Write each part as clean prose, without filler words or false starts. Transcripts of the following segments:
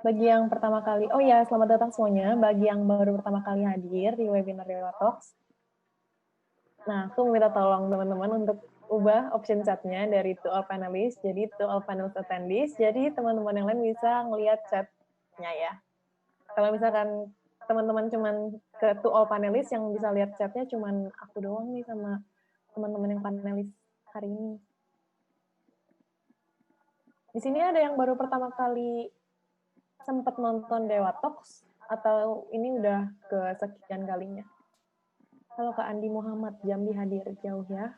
bagi yang pertama kali, oh ya, selamat datang semuanya. Bagi yang baru pertama kali hadir di webinar Dewa Talks. Nah, aku minta tolong teman-teman untuk ubah option chatnya dari to all panelists jadi to all panel attendees. Jadi teman-teman yang lain bisa ngelihat chatnya ya. Kalau misalkan teman-teman cuman ke to all panelists, yang bisa lihat chatnya cuman aku doang nih sama teman-teman yang panelis hari ini. Di sini ada yang baru pertama kali sempat nonton Dewa Talks atau ini udah kesekian kalinya? Halo Kak Andi Muhammad, Jambi hadir jauh ya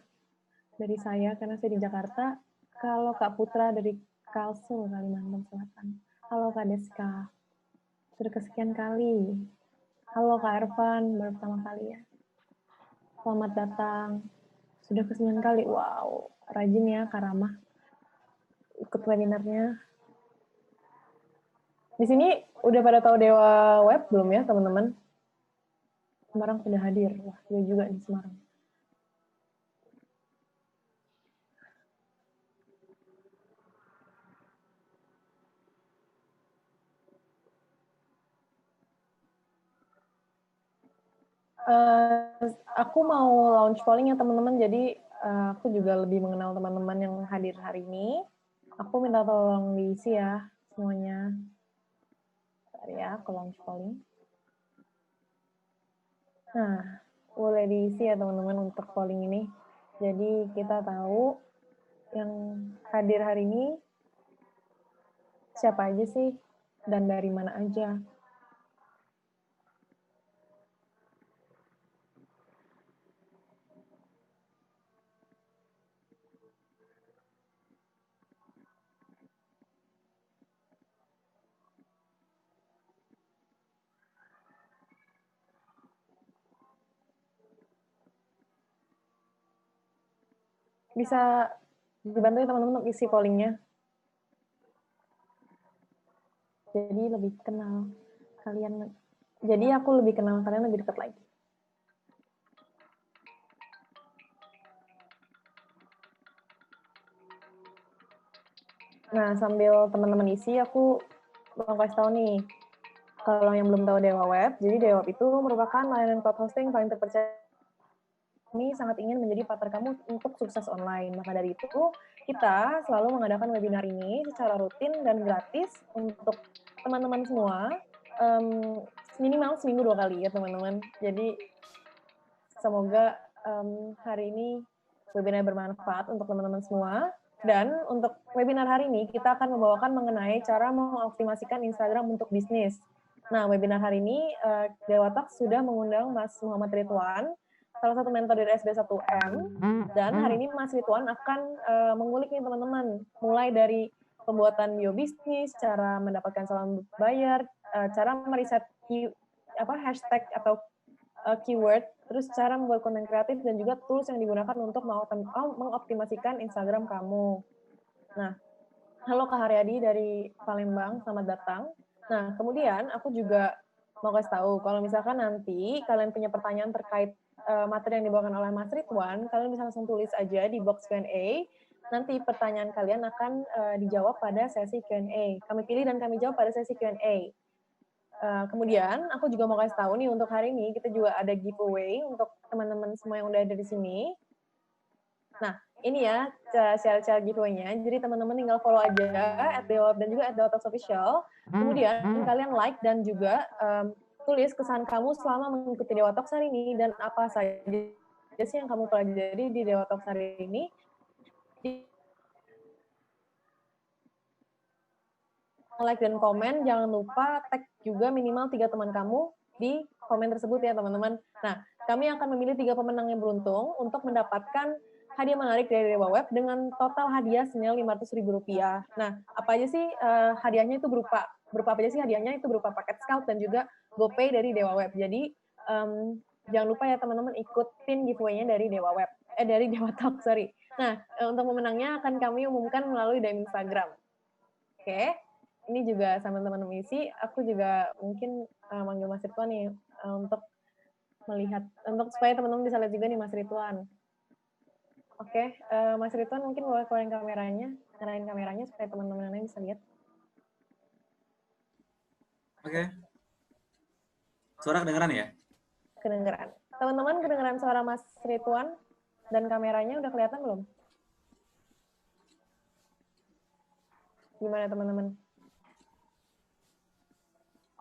dari saya karena saya di Jakarta. Kalau Kak Putra dari Kalsel, Kalimantan Selatan. Halo Kak Deska, sudah kesekian kali. Halo Kak Ervan, baru pertama kali ya. Selamat datang, sudah kesekian kali. Wow, rajin ya Kak Ramah ikut webinarnya. Di sini udah pada tahu Dewa Web belum ya teman-teman? Semarang sudah hadir. Wah, dia juga di Semarang. Aku mau launch polling ya teman-teman, jadi aku juga lebih mengenal teman-teman yang hadir hari ini. Aku minta tolong diisi ya semuanya. Bentar ya, aku launch polling. Nah, boleh diisi ya teman-teman untuk polling ini. Jadi kita tahu yang hadir hari ini siapa aja sih dan dari mana aja. Bisa dibantu ya teman-teman untuk isi pollingnya. Jadi lebih kenal kalian. Jadi aku lebih kenal kalian lebih dekat lagi. Nah, sambil teman-teman isi, aku mau kasih tahu nih. Kalau yang belum tahu Dewa Web, jadi Dewa Web itu merupakan layanan cloud hosting paling terpercaya. Kami sangat ingin menjadi partner kamu untuk sukses online. Maka dari itu, kita selalu mengadakan webinar ini secara rutin dan gratis untuk teman-teman semua. Minimal seminggu 2 kali ya teman-teman. Jadi semoga hari ini webinar bermanfaat untuk teman-teman semua. Dan untuk webinar hari ini, kita akan membawakan mengenai cara mengoptimasikan Instagram untuk bisnis. Nah, webinar hari ini, Dewa Talks sudah mengundang Mas Muhammad Ridwan, salah satu mentor dari SB1M, dan hari ini Mas Ridwan akan mengulik nih teman-teman, mulai dari pembuatan bio bisnis, cara mendapatkan calon buyer, cara meriset hashtag atau keyword, terus cara membuat konten kreatif, dan juga tools yang digunakan untuk mengoptimasikan Instagram kamu. Nah, halo Kak Haryadi dari Palembang, selamat datang. Nah, kemudian aku juga mau kasih tahu, kalau misalkan nanti kalian punya pertanyaan terkait materi yang dibawakan oleh Mas Ridwan, kalian bisa langsung tulis aja di box Q&A. Nanti pertanyaan kalian akan dijawab pada sesi Q&A. Kami pilih dan kami jawab pada sesi Q&A. Kemudian aku juga mau kasih tahu nih, untuk hari ini kita juga ada giveaway untuk teman-teman semua yang udah ada di sini. Nah, ini ya syarat-syarat giveaway-nya. Jadi teman-teman tinggal follow aja @dewaweb dan juga @dewatalks_official. Kemudian kalian like dan juga tulis kesan kamu selama mengikuti Dewa Talks hari ini dan apa saja sih yang kamu pelajari di Dewa Talks hari ini. Like dan komen, jangan lupa tag juga minimal 3 teman kamu di komen tersebut ya teman-teman. Nah, kami akan memilih 3 pemenang yang beruntung untuk mendapatkan hadiah menarik dari Dewa Web dengan total hadiah senilai Rp500.000. Nah, apa aja sih hadiahnya itu berupa apa aja sih hadiahnya? Itu berupa paket Scout dan juga GoPay dari Dewa Web. Jadi jangan lupa ya teman-teman ikutin giveaway-nya dari Dewa Web, dari Dewa Talk, sorry. Nah, untuk pemenangnya akan kami umumkan melalui DM Instagram. Oke. Ini juga sama teman-teman isi, aku juga mungkin manggil Mas Ridwan nih untuk melihat, untuk supaya teman-teman bisa lihat juga nih Mas Ridwan. Oke, Mas Ridwan mungkin boleh keluarin kameranya, nyalain kameranya supaya teman-teman lain bisa lihat. Oke. Suara kedengeran ya? Kedengeran. Teman-teman kedengeran suara Mas Ridwan dan kameranya udah kelihatan belum? Gimana teman-teman?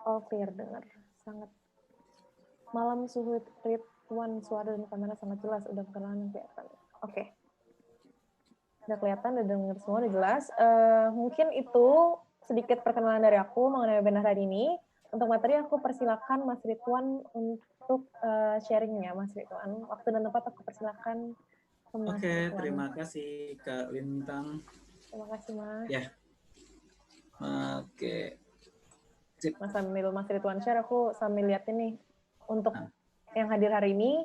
Oh, clear dengar. Sangat. Malam suhu Ridwan, suara dan kamera sangat jelas. Udah kedengeran kelihatan. Oke. Udah kelihatan, udah denger semua, udah jelas. Mungkin itu sedikit perkenalan dari aku mengenai webinar hari ini. Untuk materi aku persilakan Mas Ridwan untuk sharingnya, Mas Ridwan. Waktu dan tempat aku persilakan ke Mas Oke, Ridwan. terima kasih Kak Lintang. Terima kasih Mas. Ya. Oke. Sip. Mas sambil Mas Ridwan share, aku sambil lihat ini untuk yang hadir hari ini.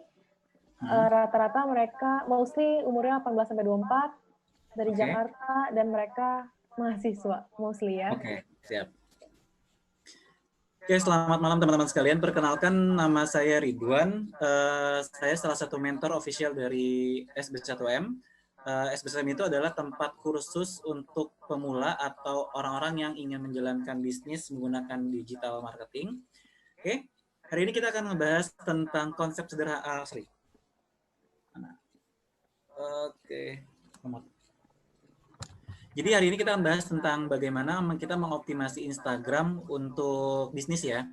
Rata-rata mereka mostly umurnya 18 sampai 24 dari Jakarta dan mereka mahasiswa mostly ya. Oke, siap. Oke, selamat malam teman-teman sekalian. Perkenalkan, nama saya Ridwan. Saya salah satu mentor official dari SB1M. SB1M itu adalah tempat kursus untuk pemula atau orang-orang yang ingin menjalankan bisnis menggunakan digital marketing. Oke, hari ini kita akan membahas tentang konsep sederhana. Oke. Jadi hari ini kita membahas tentang bagaimana kita mengoptimasi Instagram untuk bisnis ya.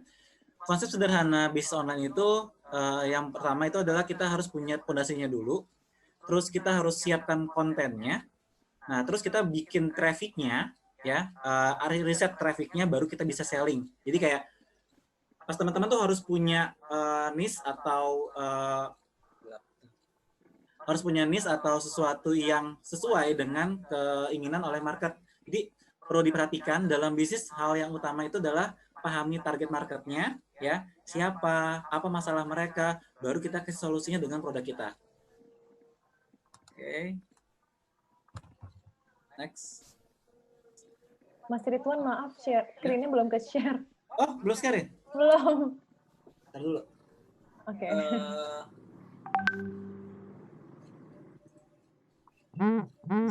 Konsep sederhana bisnis online itu yang pertama itu adalah kita harus punya fondasinya dulu. Terus kita harus siapkan kontennya. Nah, terus kita bikin trafficnya ya, riset trafficnya baru kita bisa selling. Jadi kayak pas teman-teman tuh harus punya niche atau sesuatu yang sesuai dengan keinginan oleh market. Jadi perlu diperhatikan dalam bisnis hal yang utama itu adalah pahami target marketnya, ya, siapa, apa masalah mereka, baru kita kasih solusinya dengan produk kita. Oke. Next. Mas Ridwan, maaf, screen-nya belum ke-share. Oh, belum share ya? Belum. Ntar dulu. Oke.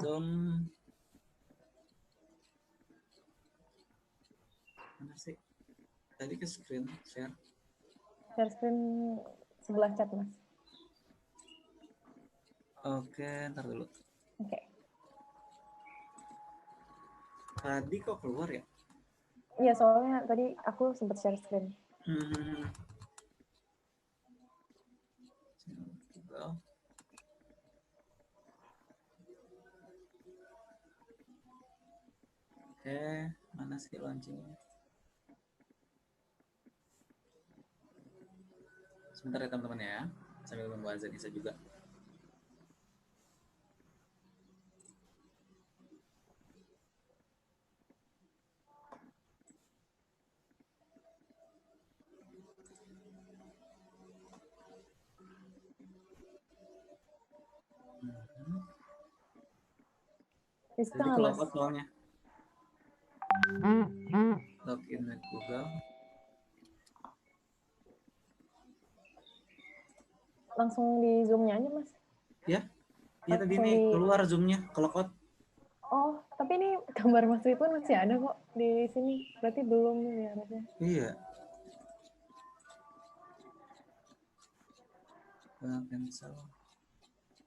Zoom. Mana sih? Tadi ke screen share. Share screen sebelah chat, Mas. Oke, ntar dulu. Oke. Tadi kok keluar ya? Iya, soalnya tadi aku sempat share screen. Oke, mana sih launchingnya? Sebentar ya teman-teman ya, sambil menunggu azan Isa juga. Bisa Jadi nggak, Mas? kelompok soalnya. Login with Google. Langsung di Zoom-nya aja, Mas. Ya, iya tadi ini keluar Zoom-nya, kelokot. Oh, tapi ini gambar Mas Ridwan masih ada kok di sini. Berarti belum ya harusnya. Iya. Cancel.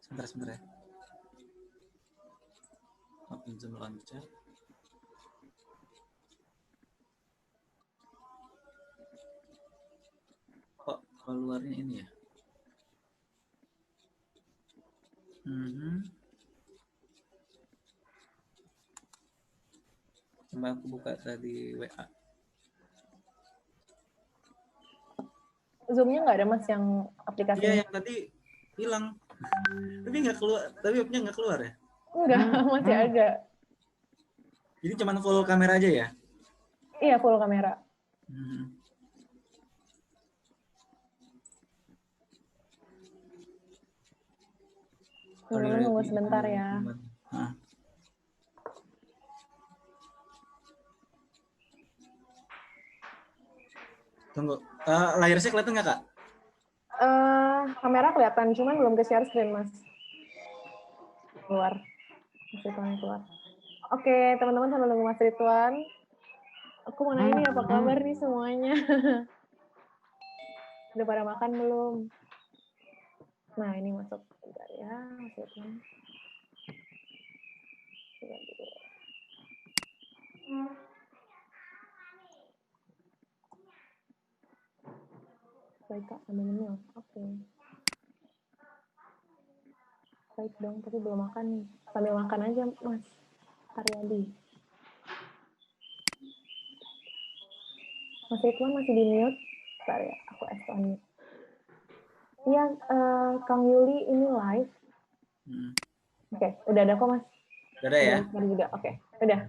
Sebentar ya. Open Zoom Launcher. Kok keluarnya ini ya? Coba aku buka tadi WA. Zoom-nya nggak ada, Mas, yang aplikasinya? Iya, yang tadi hilang. Tapi nggak keluar, tapi webnya nggak keluar ya? Enggak, masih ada. Jadi cuma full kamera aja ya? Iya, full kamera. Teman-teman tunggu sebentar ya. Tunggu, layarnya kelihatan nggak, Kak? Kamera kelihatan, cuman belum ke share screen, Mas. Keluar. Mas Ridwan keluar. Oke, teman-teman sambil nunggu Mas Ridwan. Aku mau nanya nih, apa kabar nih semuanya? Udah pada makan belum? Nah, ini masuk. Bentar ya, masukkan. Baik Kak, sambil ngemil. Oke. Baik dong, tapi belum makan nih. Sambil makan aja, Mas Haryadi. Mas Ridwan masih di mute. Bentar ya, aku unmute. Iya, Kang Yuli ini live. Oke, udah ada kok Mas. Udah ada ya? Udah juga, oke. Udah.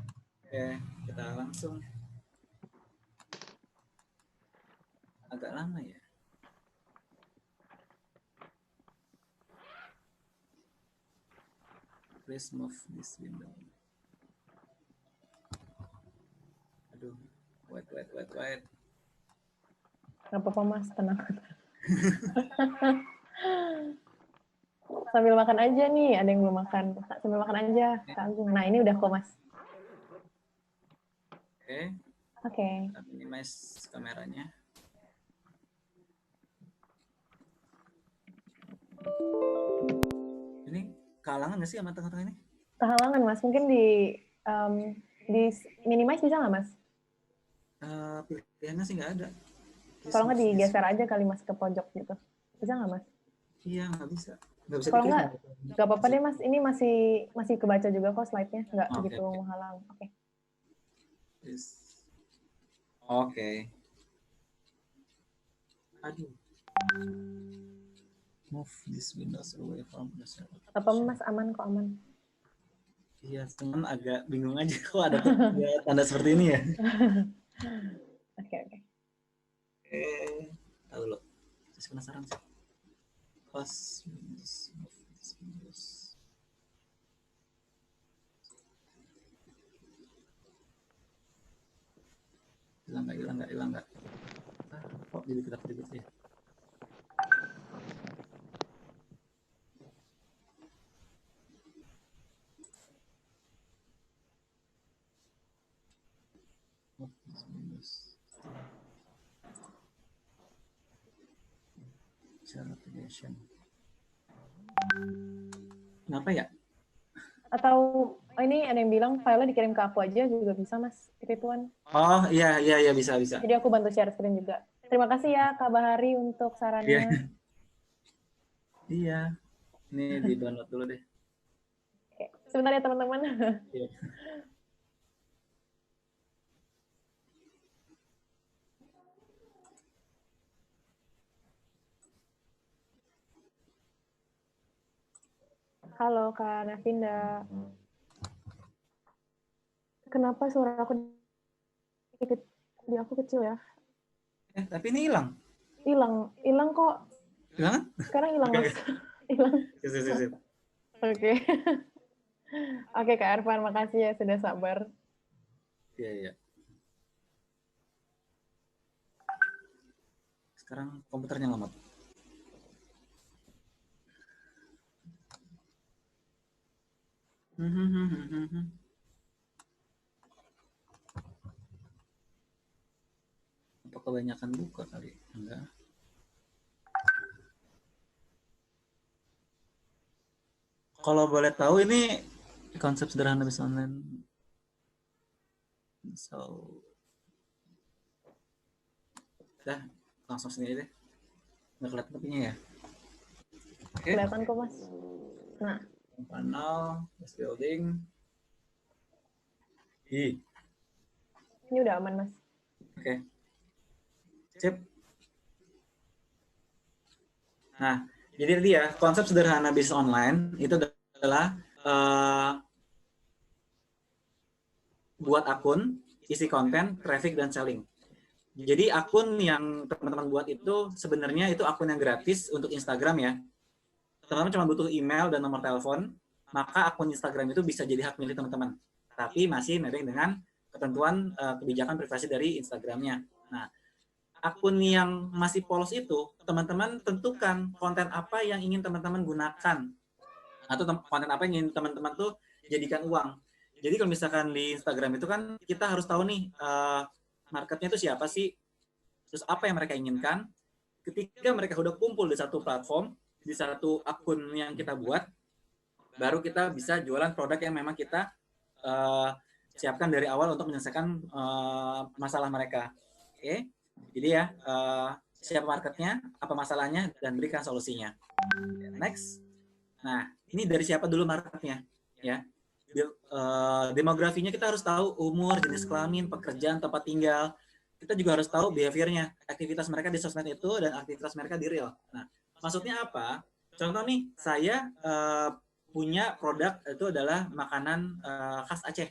Oke, kita langsung. Agak lama ya. Please move this window. Aduh, wait. Gak apa-apa Mas, tenang. Sambil makan aja nih, ada yang belum makan. Sambil makan aja, Kak Agung. Nah, ini udah kok Mas. Oke. Kita minimize kameranya. Ini kehalangan nggak sih sama tengah-tengah ini? Kehalangan Mas, mungkin di minimize bisa nggak Mas? Pilihannya sih nggak ada. Kalau nggak digeser aja kali Mas ke pojok gitu. Bisa nggak Mas? Iya, nggak bisa. Kalau nggak apa-apa deh Mas, ini masih kebaca juga kok slide-nya, nggak begitu menghalang. Oke. Oke. Aduh. Move this windows away from the server. Apa Mas, aman kok, aman. Iya, cuman agak bingung aja kok ada tanda seperti ini ya. Oke. Tahu loh. Saya penasaran sih. Close windows, move this windows. Hilang nggak. Kok jadi kedap-kedip ya? Kenapa ya? Atau ini ada yang bilang filenya dikirim ke aku aja juga bisa Mas Ridwan. Oh iya bisa. Jadi aku bantu share screen juga. Terima kasih ya Kak Bahari untuk sarannya. Iya. Ini di download dulu deh. Oke. Sebentar ya teman-teman. Iya. Halo Kak Navinda. Kenapa suara aku di aku kecil ya? Tapi ini hilang. Hilang kok. Hilang? Sekarang hilang Mas. Hilang. Sip. Oke. Oke Kak Arfan, makasih ya sudah sabar. Iya. Sekarang komputernya lemot. Apa kebanyakan buka kali? Enggak. Kalau boleh tahu ini konsep sederhana bisnis online. So, dah langsung sini deh. Nggak kelihatan kopinya ya? Kelihatan kok Mas. Nah. Panel, base building. Ini udah aman Mas. Oke. Sip. Nah, jadi dia konsep sederhana bisnis online itu adalah buat akun, isi konten, traffic, dan selling. Jadi akun yang teman-teman buat itu sebenarnya itu akun yang gratis untuk Instagram ya. Teman-teman cuma butuh email dan nomor telepon, maka akun Instagram itu bisa jadi hak milik teman-teman. Tapi masih nebeng dengan ketentuan kebijakan privasi dari Instagramnya. Nah, akun yang masih polos itu, teman-teman tentukan konten apa yang ingin teman-teman gunakan. Atau konten apa yang ingin teman-teman tuh jadikan uang. Jadi kalau misalkan di Instagram itu kan kita harus tahu nih marketnya itu siapa sih, terus apa yang mereka inginkan. Ketika mereka udah kumpul di satu platform, di satu akun yang kita buat, baru kita bisa jualan produk yang memang kita siapkan dari awal untuk menyelesaikan masalah mereka. Oke, jadi ya siapa marketnya, apa masalahnya, dan berikan solusinya. Next. Nah, ini dari siapa dulu marketnya, ya. Demografinya kita harus tahu umur, jenis kelamin, pekerjaan, tempat tinggal. Kita juga harus tahu behaviornya, aktivitas mereka di sosmed itu dan aktivitas mereka di real. Nah, maksudnya apa? Contoh nih, saya punya produk itu adalah makanan khas Aceh.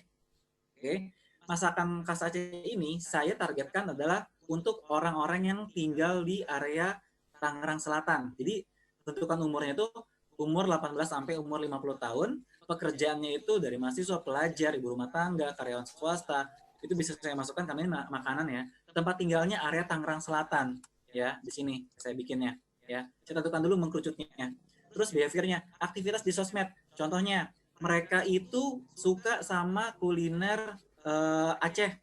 Oke, masakan khas Aceh ini saya targetkan adalah untuk orang-orang yang tinggal di area Tangerang Selatan. Jadi tentukan umurnya itu umur 18 sampai umur 50 tahun. Pekerjaannya itu dari mahasiswa, pelajar, ibu rumah tangga, karyawan swasta. Itu bisa saya masukkan karena ini makanan ya. Tempat tinggalnya area Tangerang Selatan. Ya, di sini saya bikinnya. Ya, saya tentukan dulu mengkerucutnya. Terus behaviornya, aktivitas di sosmed. Contohnya, mereka itu suka sama kuliner Aceh,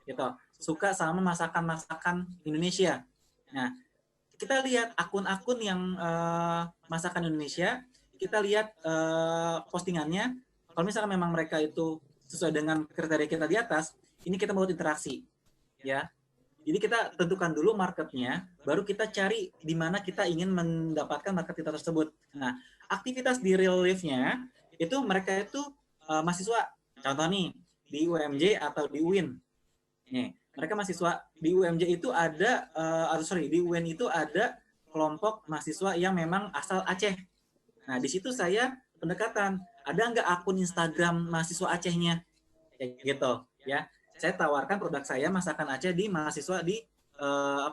gitu. Suka sama masakan-masakan Indonesia. Nah, kita lihat akun-akun yang masakan Indonesia, kita lihat postingannya. Kalau misalnya memang mereka itu sesuai dengan kriteria kita di atas, ini kita mau interaksi, ya. Jadi kita tentukan dulu marketnya, baru kita cari di mana kita ingin mendapatkan market kita tersebut. Nah, aktivitas di real life-nya itu mereka itu mahasiswa. Contoh nih, di UMJ atau di UIN. Nih, mereka mahasiswa di UMJ itu ada, di UIN itu ada kelompok mahasiswa yang memang asal Aceh. Nah, di situ saya pendekatan, ada nggak akun Instagram mahasiswa Acehnya? Kayak gitu, ya. Saya tawarkan produk saya masakan Aceh di mahasiswa di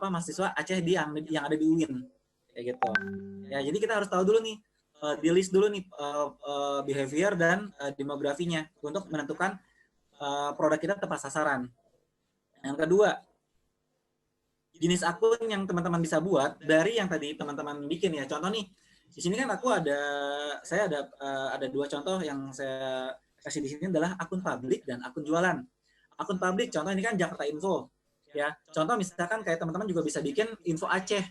mahasiswa Aceh yang ada di UIN, kayak gitu. Ya, jadi kita harus tahu dulu nih, di list dulu nih behavior dan demografinya untuk menentukan produk kita tepat sasaran. Yang kedua, jenis akun yang teman-teman bisa buat dari yang tadi teman-teman bikin ya. Contoh nih, di sini kan saya ada dua contoh yang saya kasih di sini adalah akun publik dan akun jualan. Akun publik, contoh ini kan Jakarta Info, ya. Contoh misalkan kayak teman-teman juga bisa bikin info Aceh,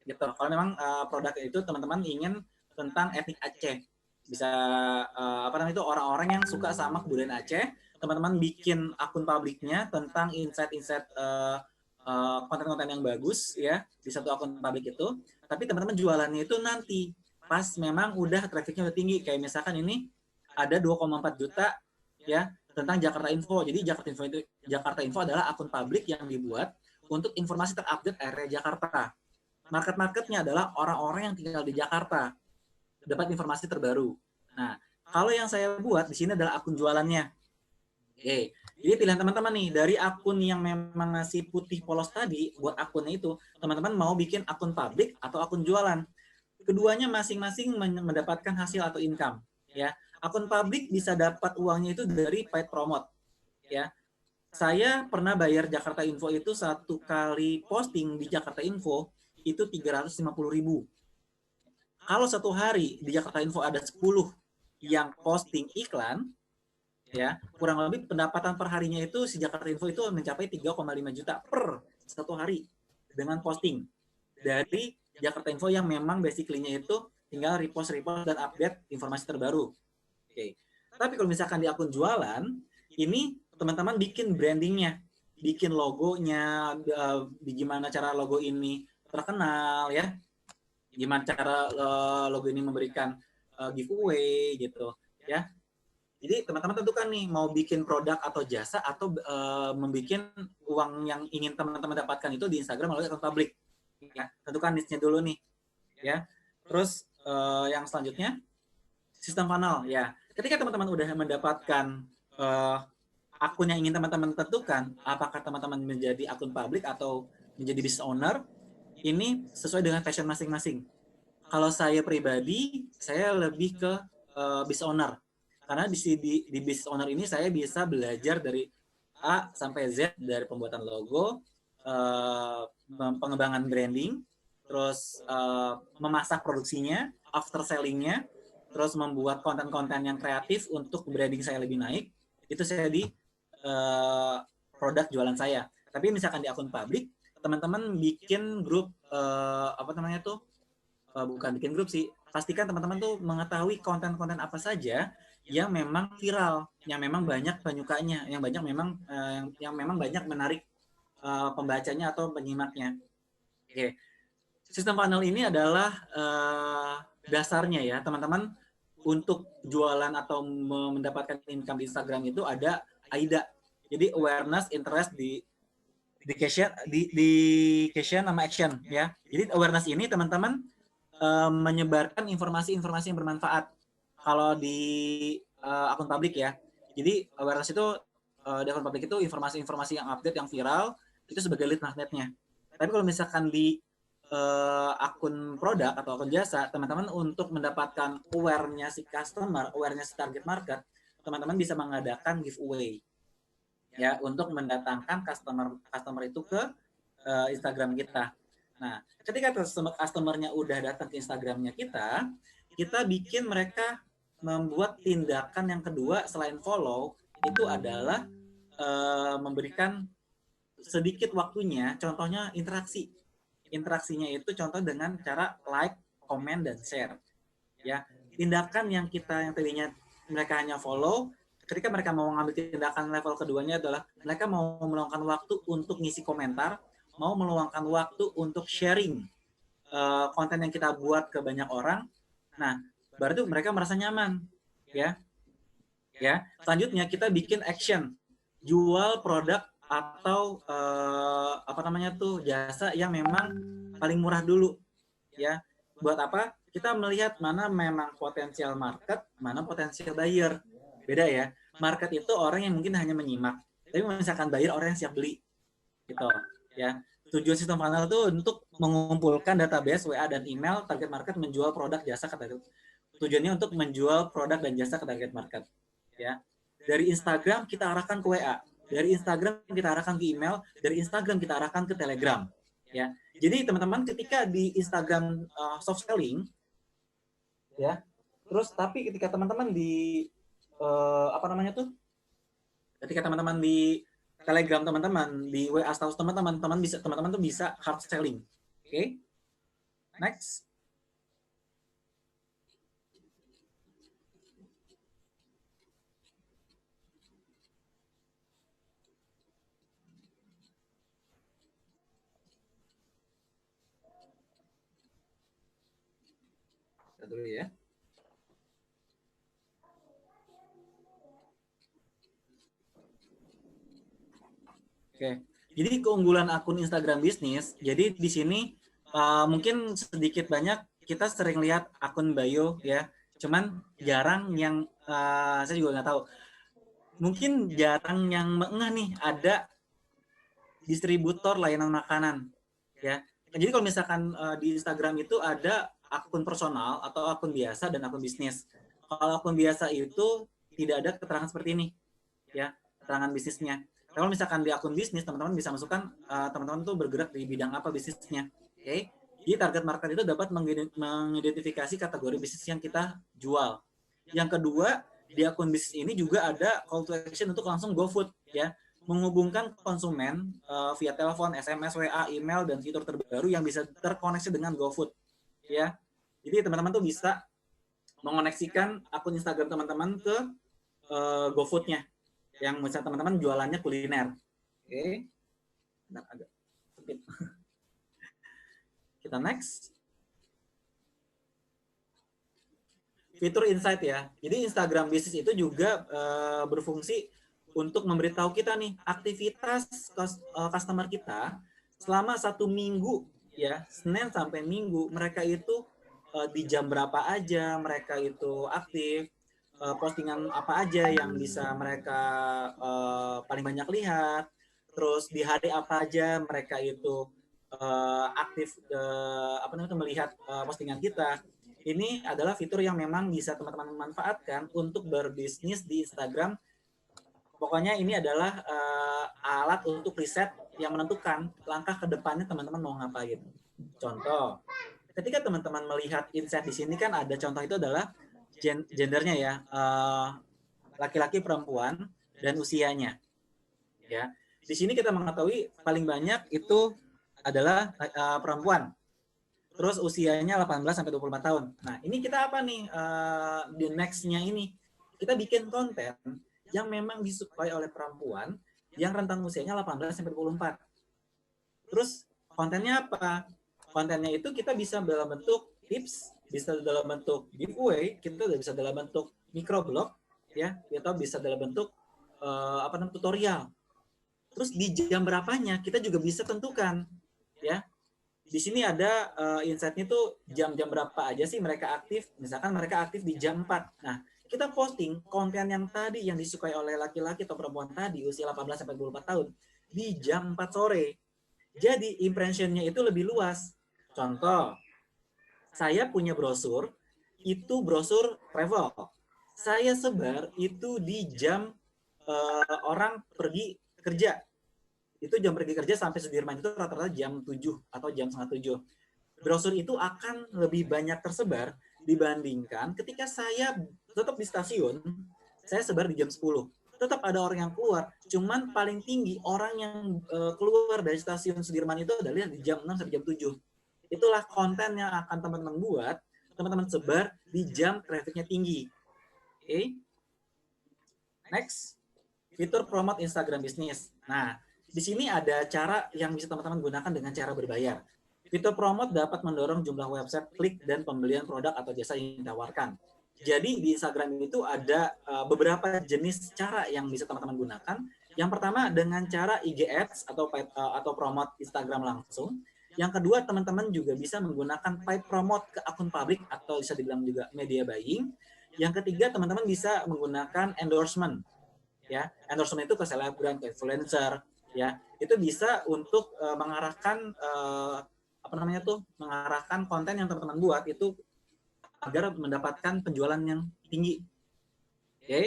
gitu. Kalau memang produk itu teman-teman ingin tentang etnik Aceh, bisa itu orang-orang yang suka sama kebudayaan Aceh, teman-teman bikin akun publiknya tentang insight-insight konten-konten yang bagus ya di satu akun publik itu. Tapi teman-teman jualannya itu nanti pas memang udah trafficnya udah tinggi, kayak misalkan ini ada 2,4 juta ya tentang Jakarta Info. Jadi Jakarta Info adalah akun publik yang dibuat untuk informasi terupdate area Jakarta. Market-marketnya adalah orang-orang yang tinggal di Jakarta, dapat informasi terbaru. Nah, kalau yang saya buat di sini adalah akun jualannya. Oke, jadi pilihan teman-teman nih, dari akun yang memang masih putih polos tadi, buat akunnya itu, teman-teman mau bikin akun publik atau akun jualan. Keduanya masing-masing mendapatkan hasil atau income. Ya, akun publik bisa dapat uangnya itu dari paid promote. Ya, saya pernah bayar Jakarta Info itu satu kali posting di Jakarta Info itu 350.000. Kalau satu hari di Jakarta Info ada 10 yang posting iklan, ya kurang lebih pendapatan per harinya itu si Jakarta Info itu mencapai 3,5 juta per satu hari dengan posting dari Jakarta Info yang memang basically-nya itu tinggal repost dan update informasi terbaru. Oke. Tapi kalau misalkan di akun jualan, ini teman-teman bikin brandingnya, bikin logonya, gimana cara logo ini terkenal ya, gimana cara logo ini memberikan giveaway gitu ya. Jadi teman-teman tentukan nih mau bikin produk atau jasa atau membuat uang yang ingin teman-teman dapatkan itu di Instagram melalui akun publik. Ya, tentukan niche-nya dulu nih, ya. Terus yang selanjutnya sistem funnel, ya. Ketika teman-teman udah mendapatkan akun yang ingin teman-teman tentukan, apakah teman-teman menjadi akun publik atau menjadi business owner, ini sesuai dengan passion masing-masing. Kalau saya pribadi, saya lebih ke business owner. Karena di business owner ini saya bisa belajar dari A sampai Z, dari pembuatan logo, pengembangan branding, terus memasak produksinya, after sellingnya, terus membuat konten-konten yang kreatif untuk branding saya lebih naik. Itu saya di produk jualan saya. Tapi misalkan di akun publik, teman-teman bikin grup bukan bikin grup sih, pastikan teman-teman tuh mengetahui konten-konten apa saja yang memang viral, yang memang banyak penyukanya, yang banyak memang yang memang banyak menarik pembacanya atau penyimaknya. Oke. Sistem funnel ini adalah dasarnya ya, teman-teman, untuk jualan atau mendapatkan income di Instagram itu ada AIDA. Jadi awareness, interest, dedication nama action ya. Jadi awareness ini teman-teman menyebarkan informasi-informasi yang bermanfaat. Kalau di akun publik ya. Jadi awareness itu di akun publik itu informasi-informasi yang update, yang viral, itu sebagai lead magnetnya. Tapi kalau misalkan di akun produk atau akun jasa, teman-teman untuk mendapatkan aware-nya si customer, aware-nya si target market, teman-teman bisa mengadakan giveaway ya untuk mendatangkan customer itu ke Instagram kita. Nah, ketika customer-nya udah datang ke Instagramnya kita bikin mereka membuat tindakan yang kedua selain follow, itu adalah memberikan sedikit waktunya, contohnya interaksi. Interaksinya itu contoh dengan cara like, comment, dan share. Ya, tindakan yang tadinya mereka hanya follow, ketika mereka mau ngambil tindakan level keduanya adalah mereka mau meluangkan waktu untuk ngisi komentar, mau meluangkan waktu untuk sharing konten yang kita buat ke banyak orang. Nah, baru itu mereka merasa nyaman, ya. Ya, selanjutnya kita bikin action, jual produk atau jasa yang memang paling murah dulu, ya. Buat apa? Kita melihat mana memang potensial market, mana potensial buyer. Beda ya. Market itu orang yang mungkin hanya menyimak, tapi misalkan buyer orang yang siap beli, gitu, ya. Tujuan sistem funnel itu untuk mengumpulkan database WA dan email target market menjual produk jasa ke target. Tujuannya untuk menjual produk dan jasa ke target market, ya. Dari Instagram kita arahkan ke WA, dari Instagram kita arahkan ke email, dari Instagram kita arahkan ke Telegram, ya. Jadi teman-teman ketika di Instagram soft selling, ya, terus tapi ketika teman-teman di ketika teman-teman di Telegram, teman-teman di WA status teman-teman tuh bisa hard selling. Oke. Next. Dulu ya. Oke. Jadi keunggulan akun Instagram bisnis, jadi di sini mungkin sedikit banyak kita sering lihat akun bio ya, cuman jarang yang saya juga nggak tahu. Mungkin jarang yang mengeh nih ada distributor layanan makanan ya. Jadi kalau misalkan di Instagram itu ada akun personal atau akun biasa dan akun bisnis. Kalau akun biasa itu tidak ada keterangan seperti ini ya, keterangan bisnisnya. Kalau misalkan di akun bisnis, teman-teman bisa masukkan teman-teman tuh bergerak di bidang apa bisnisnya. Oke. Jadi target market itu dapat mengidentifikasi kategori bisnis yang kita jual. Yang kedua, di akun bisnis ini juga ada call to action untuk langsung GoFood ya, menghubungkan konsumen via telepon, SMS, WA, email, dan fitur terbaru yang bisa terkoneksi dengan GoFood ya. Jadi teman-teman tuh bisa mengoneksikan akun Instagram teman-teman ke GoFood-nya yang misalnya teman-teman jualannya kuliner. Oke. Nah, agak sempit. Kita next. Fitur insight ya. Jadi Instagram bisnis itu juga berfungsi untuk memberitahu kita nih aktivitas customer kita selama 1 minggu ya, Senin sampai Minggu, mereka itu di jam berapa aja mereka itu aktif, postingan apa aja yang bisa mereka paling banyak lihat, terus di hari apa aja mereka itu aktif melihat postingan kita. Ini adalah fitur yang memang bisa teman-teman manfaatkan untuk berbisnis di Instagram. Pokoknya ini adalah alat untuk riset yang menentukan langkah ke depannya teman-teman mau ngapain. Contoh, ketika teman-teman melihat insight di sini kan ada contoh itu adalah gendernya ya, laki-laki, perempuan, dan usianya. Ya. Di sini kita mengetahui paling banyak itu adalah perempuan. Terus usianya 18 sampai 24 tahun. Nah, ini kita apa nih di next-nya ini? Kita bikin konten yang memang disukai oleh perempuan yang rentang usianya 18 sampai 24. Terus kontennya apa? Kontennya itu kita bisa dalam bentuk tips, bisa dalam bentuk giveaway, kita bisa dalam bentuk microblog, ya, atau bisa dalam bentuk tutorial. Terus di jam berapanya kita juga bisa tentukan, ya. Di sini ada insight-nya tuh jam-jam berapa aja sih mereka aktif. Misalkan mereka aktif di jam 4. Nah, kita posting konten yang tadi yang disukai oleh laki-laki atau perempuan tadi usia 18 sampai 24 tahun di jam 4 sore. Jadi impression-nya itu lebih luas. Contoh, saya punya brosur, itu brosur travel. Saya sebar itu di jam orang pergi kerja. Itu jam pergi kerja sampai Sudirman itu rata-rata jam 7 atau jam setengah 7. Brosur itu akan lebih banyak tersebar dibandingkan ketika saya tetap di stasiun, saya sebar di jam 10. Tetap ada orang yang keluar, cuman paling tinggi orang yang keluar dari stasiun Sudirman itu adalah di jam 6 sampai jam 7. Itulah konten yang akan teman-teman buat, teman-teman sebar di jam trafficnya tinggi. Oke. Okay? Next, fitur promote Instagram Business. Nah, di sini ada cara yang bisa teman-teman gunakan dengan cara berbayar. Fitur promote dapat mendorong jumlah website, klik, dan pembelian produk atau jasa yang ditawarkan. Jadi di Instagram itu ada beberapa jenis cara yang bisa teman-teman gunakan. Yang pertama dengan cara IG Ads atau promote Instagram langsung. Yang kedua, teman-teman juga bisa menggunakan paid promote ke akun publik atau bisa dibilang juga media buying. Yang ketiga, teman-teman bisa menggunakan endorsement. Ya, endorsement itu ke selebgram, ke influencer, ya. Itu bisa untuk mengarahkan mengarahkan konten yang teman-teman buat itu agar mendapatkan penjualan yang tinggi. Oke. Okay?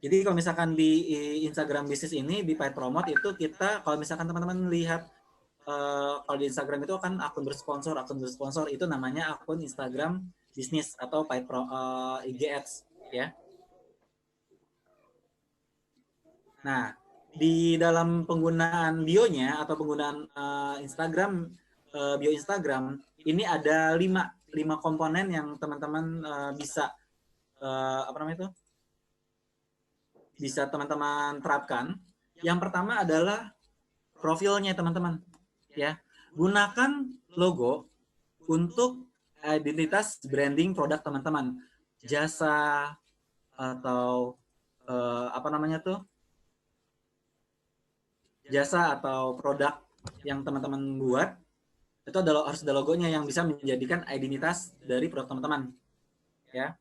Jadi kalau misalkan di Instagram bisnis ini di paid promote itu kita kalau misalkan teman-teman lihat kalau di Instagram itu kan akun bersponsor itu namanya akun Instagram bisnis atau paid IG Ads, ya. Nah, di dalam penggunaan bio-nya atau penggunaan Instagram, bio Instagram, ini ada 5 komponen yang teman-teman bisa bisa teman-teman terapkan. Yang pertama adalah profilnya teman-teman, ya. Gunakan logo untuk identitas branding produk teman-teman, jasa atau jasa atau produk yang teman-teman buat itu adalah harus ada logonya yang bisa menjadikan identitas dari produk teman-teman, ya.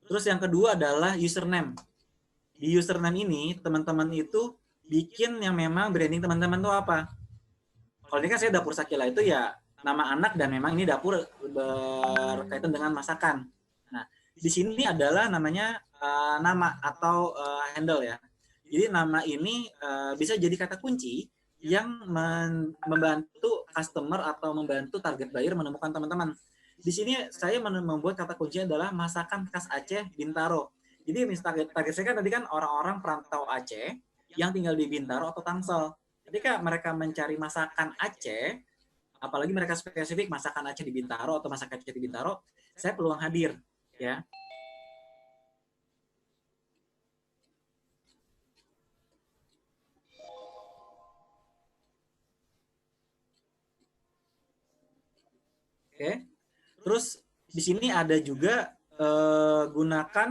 Terus yang kedua adalah username. Di username ini teman-teman itu bikin yang memang branding teman-teman itu apa. Kalau ini kan saya dapur Sakila itu ya nama anak dan memang ini dapur berkaitan dengan masakan. Nah, di sini adalah namanya nama atau handle, ya. Jadi nama ini bisa jadi kata kunci yang membantu customer atau membantu target buyer menemukan teman-teman. Di sini saya membuat kata kunci adalah masakan khas Aceh Bintaro. Jadi target saya kan tadi kan orang-orang perantau Aceh yang tinggal di Bintaro atau Tangsel. Ketika mereka mencari masakan Aceh, apalagi mereka spesifik masakan Aceh di Bintaro atau masakan Aceh di Bintaro, saya peluang hadir, ya. Oke. Terus di sini ada juga gunakan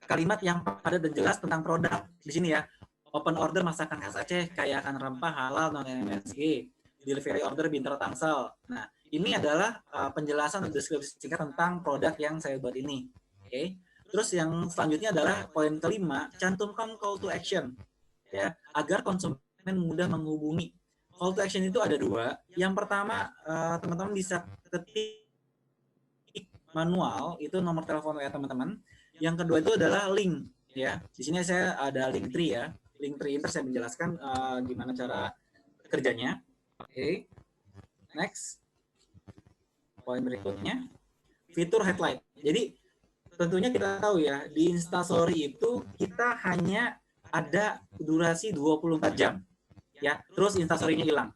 kalimat yang padat dan jelas tentang produk. Di sini ya, open order masakan khas Aceh, kaya akan rempah halal non MSG, delivery order Bintaro Tangsel. Nah, ini adalah penjelasan dan deskripsi singkat tentang produk yang saya buat ini. Oke. Terus yang selanjutnya adalah poin kelima, cantumkan call to action, ya, agar konsumen mudah menghubungi. Call to action itu ada 2. Yang pertama, teman-teman bisa ketik manual, itu nomor telepon ya teman-teman. Yang kedua itu adalah link, ya. Di sini saya ada Linktree, ya. Linktree ini saya menjelaskan gimana cara kerjanya. Oke. Next. Poin berikutnya, fitur highlight. Jadi tentunya kita tahu ya, di Instastory itu kita hanya ada durasi 24 jam. Ya, terus instastory-nya hilang.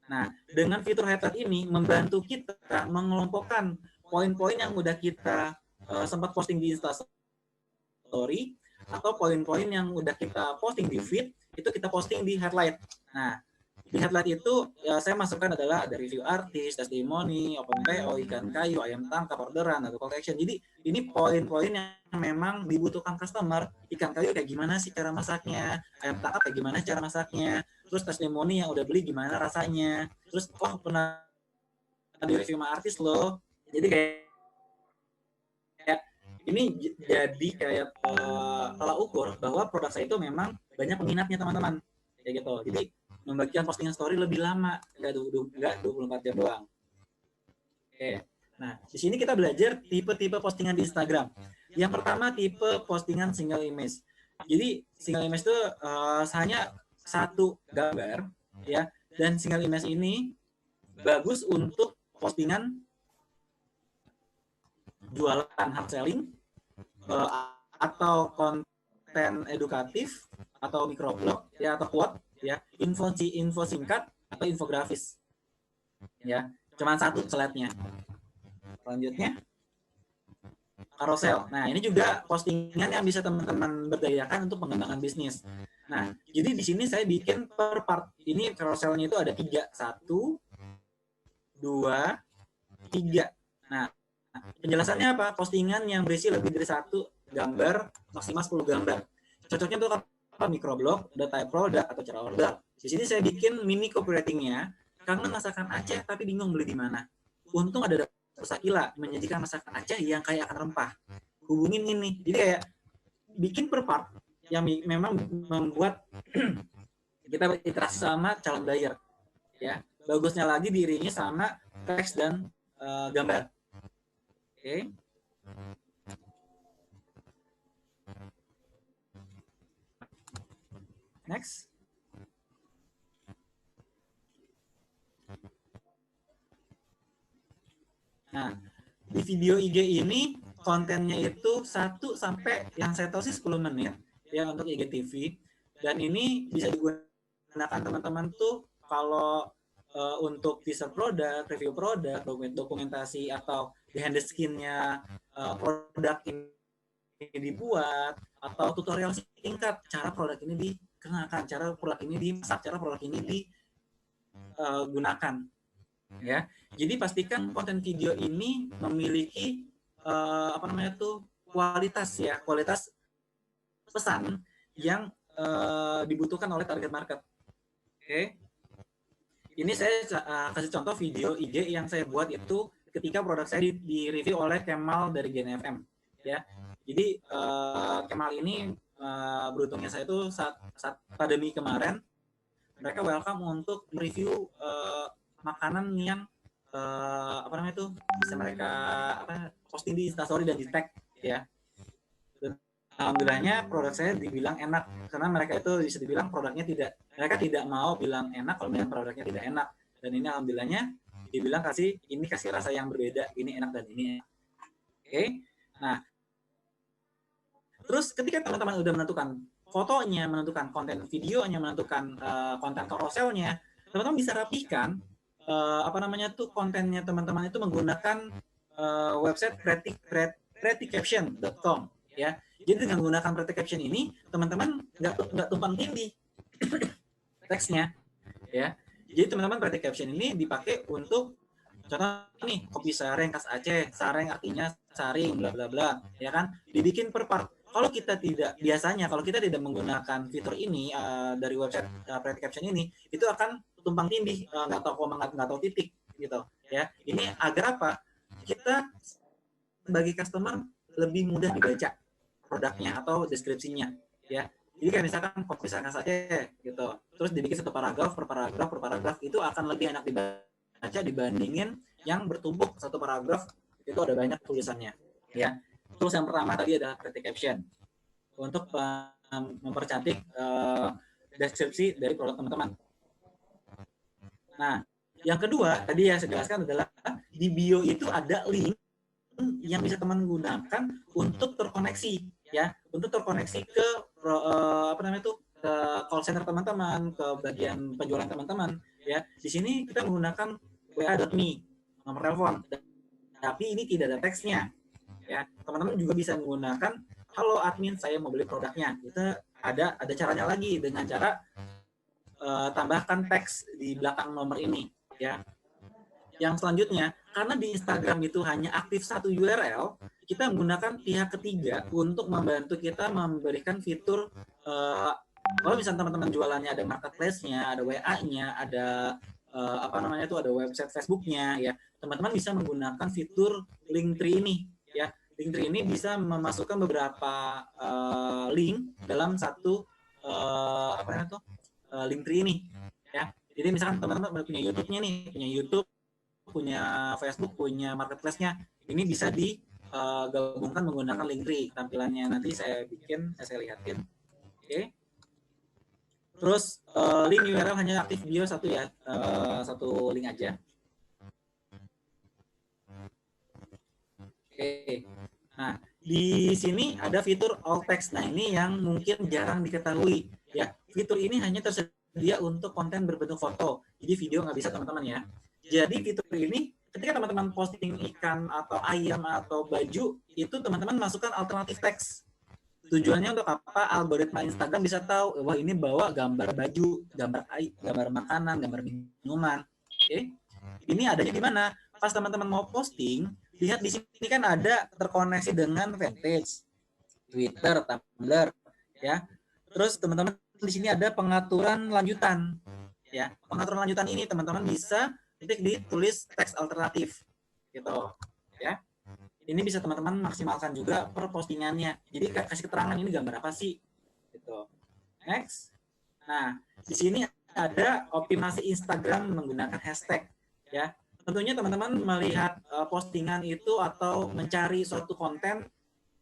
Nah, dengan fitur highlight ini membantu kita mengelompokkan poin-poin yang udah kita sempat posting di Instastory atau poin-poin yang udah kita posting di feed, itu kita posting di highlight. Nah, di headlight itu ya, saya masukkan adalah ada review artis, testimoni, open PO, ikan kayu, ayam tangkap, orderan, atau call to action. Jadi ini poin-poin yang memang dibutuhkan customer. Ikan kayu kayak gimana sih cara masaknya, ayam tangkap kayak gimana cara masaknya, terus testimoni yang udah beli gimana rasanya, terus oh pernah di review sama artis loh. Jadi kayak ini jadi kayak tolak ukur bahwa produk saya itu memang banyak peminatnya teman-teman. Kayak gitu. Jadi membagikan postingan story lebih lama, enggak 24 jam doang. Oke. Nah, di sini kita belajar tipe-tipe postingan di Instagram. Yang pertama tipe postingan single image. Jadi single image itu hanya satu gambar, ya. Dan single image ini bagus untuk postingan jualan hard selling atau konten edukatif atau microblog ya atau quote ya, info singkat atau infografis. Ya, cuma satu slide-nya. Selanjutnya carousel. Nah, ini juga postingan yang bisa teman-teman berdayakan untuk pengembangan bisnis. Nah, jadi di sini saya bikin per part. Ini carouselnya itu ada 3, 1 2 3. Nah, penjelasannya apa? Postingan yang berisi lebih dari 1 gambar, maksimal 10 gambar. Cocoknya untuk apa? Microblog, ada type product atau cara order. Di sini saya bikin mini copywriting-nya, kangen masakan Aceh tapi bingung beli di mana. Untung ada Sakila menyajikan masakan Aceh yang kaya akan rempah. Hubungin ini. Jadi kayak bikin per part yang memang membuat kita berinteraksi sama calon buyer. Ya, bagusnya lagi diiringi sama teks dan gambar. Oke. Next. Nah, di video IG ini kontennya itu 1 sampai yang saya tahu sih 10 menit ya untuk IGTV. Dan ini bisa digunakan teman-teman tuh kalau untuk teaser produk, review produk, dokumentasi atau behind the skin-nya produk ini dibuat, atau tutorial singkat cara produk ini dikenakan, cara produk ini dimasak, cara produk ini digunakan. Ya, jadi pastikan konten video ini memiliki kualitas ya, kualitas pesan yang dibutuhkan oleh target market. Oke. Ini saya kasih contoh video IG yang saya buat itu ketika produk saya di review oleh Kemal dari GNFM. Ya, jadi Kemal ini beruntungnya saya itu saat pandemi kemarin mereka welcome untuk mereview makanan yang bisa mereka posting di Instastory dan di tag ya. Dan alhamdulillahnya produk saya dibilang enak karena mereka itu bisa dibilang mereka tidak mau bilang enak kalau produknya tidak enak. Dan ini alhamdulillahnya dibilang kasih rasa yang berbeda, ini enak dan ini enak. Oke. Nah, terus ketika teman-teman udah menentukan fotonya, menentukan konten videonya, menentukan konten carouselnya, teman-teman bisa rapihkan kontennya teman-teman itu menggunakan website prettycaption.com ya. Jadi dengan menggunakan pretty caption ini teman-teman nggak tumpang tindih teksnya ya. Jadi teman-teman pretty caption ini dipakai untuk contoh nih kopi sareng khas Aceh, sareng artinya saring bla bla bla ya kan, dibikin per part. Kalau kita tidak menggunakan fitur ini dari website pretty caption ini, itu akan tumpang tindih, nggak tahu koma, nggak tahu titik gitu ya. Ini agar apa? Kita bagi customer lebih mudah dibaca produknya atau deskripsinya ya. Jadi kayak misalkan kopi sareng khas Aceh gitu, terus dibikin satu paragraf per paragraf itu akan lebih enak dibaca dibandingin yang bertumpuk satu paragraf itu ada banyak tulisannya ya. Terus yang pertama tadi ada pretty caption untuk mempercantik deskripsi dari produk teman-teman. Nah, yang kedua tadi yang saya jelaskan adalah di bio itu ada link yang bisa teman gunakan untuk terkoneksi ya, untuk terkoneksi ke apa namanya tuh, ke call center teman-teman, ke bagian penjualan teman-teman, ya. Di sini kita menggunakan wa.me, nomor telepon. Tapi ini tidak ada teksnya, ya. Teman-teman juga bisa menggunakan halo admin, saya mau beli produknya. Itu ada caranya lagi dengan cara tambahkan teks di belakang nomor ini, ya. Yang selanjutnya, karena di Instagram itu hanya aktif satu URL, kita menggunakan pihak ketiga untuk membantu kita memberikan fitur kalau misalnya teman-teman jualannya ada marketplace-nya, ada WA-nya, ada apa namanya itu, ada website Facebook-nya, ya. Teman-teman bisa menggunakan fitur Linktree ini, ya. Linktree ini bisa memasukkan beberapa link dalam satu apa namanya itu, Linktree ini, ya. Jadi misalkan teman-teman punya YouTube-nya nih, punya YouTube, punya Facebook, punya marketplace-nya, ini bisa digabungkan menggunakan Linktree. Tampilannya nanti saya bikin, saya lihatin. Oke. Terus link URL hanya aktif bio satu, ya, satu link aja. Oke. Nah, di sini ada fitur all text. Nah, ini yang mungkin jarang diketahui, ya. Fitur ini hanya tersedia untuk konten berbentuk foto. Jadi video nggak bisa, teman-teman, ya. Jadi fitur ini ketika teman-teman posting ikan atau ayam atau baju, itu teman-teman masukkan alternatif teks. Tujuannya untuk apa? Algoritma Instagram bisa tahu, wah ini bawa gambar baju, gambar makanan, gambar minuman. Oke. Ini adanya di mana? Pas teman-teman mau posting, lihat di sini kan ada terkoneksi dengan fanpage, Twitter, Tumblr, ya. Terus teman-teman di sini ada pengaturan lanjutan, ya. Pengaturan lanjutan ini teman-teman bisa ketik ditulis teks alternatif, gitu, ya. Ini bisa teman-teman maksimalkan juga per postingannya. Jadi kasih keterangan ini gambar apa sih, gitu. Next. Nah, di sini ada optimasi Instagram menggunakan hashtag, ya. Tentunya teman-teman melihat postingan itu atau mencari suatu konten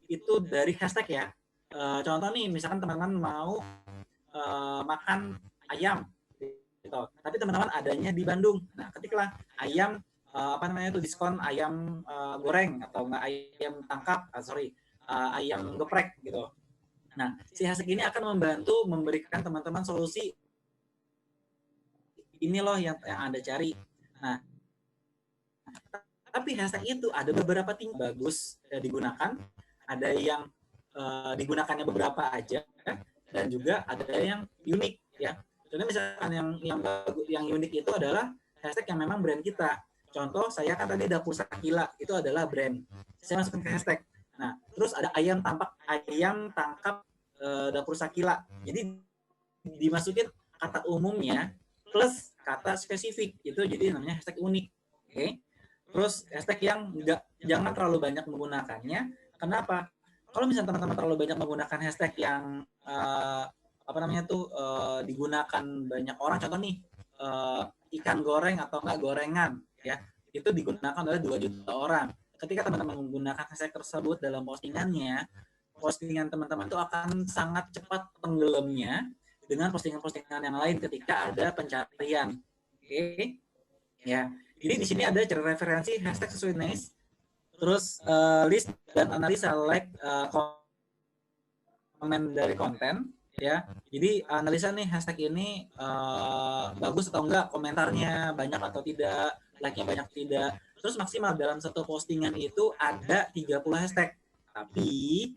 itu dari hashtag, ya. Contoh nih, misalkan teman-teman mau makan ayam, gitu. Tapi teman-teman adanya di Bandung. Nah, ketiklah ayam apa namanya itu, diskon ayam goreng atau enggak ayam tangkap, ayam geprek, gitu. Nah, si hashtag ini akan membantu memberikan teman-teman solusi, ini loh yang Anda cari. Nah, tapi hashtag itu ada beberapa tingkat bagus digunakan, ada yang digunakannya beberapa aja, dan juga ada yang unik, ya. Contohnya misalkan yang unik itu adalah hashtag yang memang brand kita. Contoh, saya kan tadi dapur Sakila, itu adalah brand. Saya masukin ke hashtag. Nah, terus ada ayam tangkap dapur Sakila. Jadi dimasukin kata umumnya plus kata spesifik. Itu jadi namanya hashtag unik. Oke. Terus hashtag yang jangan terlalu banyak menggunakannya. Kenapa? Kalau misalnya teman-teman terlalu banyak menggunakan hashtag yang apa namanya tuh digunakan banyak orang, contoh nih ikan goreng atau enggak gorengan, ya, itu digunakan oleh 2 juta orang. Ketika teman-teman menggunakan hashtag tersebut dalam postingannya, postingan teman-teman itu akan sangat cepat tenggelamnya dengan postingan-postingan yang lain ketika ada pencarian. Oke, ya. Jadi di sini ada cara referensi hashtag sesuai niche, terus list dan analisa like komen dari konten, ya. Jadi analisa nih hashtag ini bagus atau enggak, komentarnya banyak atau tidak, like-nya banyak tidak. Terus maksimal dalam satu postingan itu ada 30 hashtag. Tapi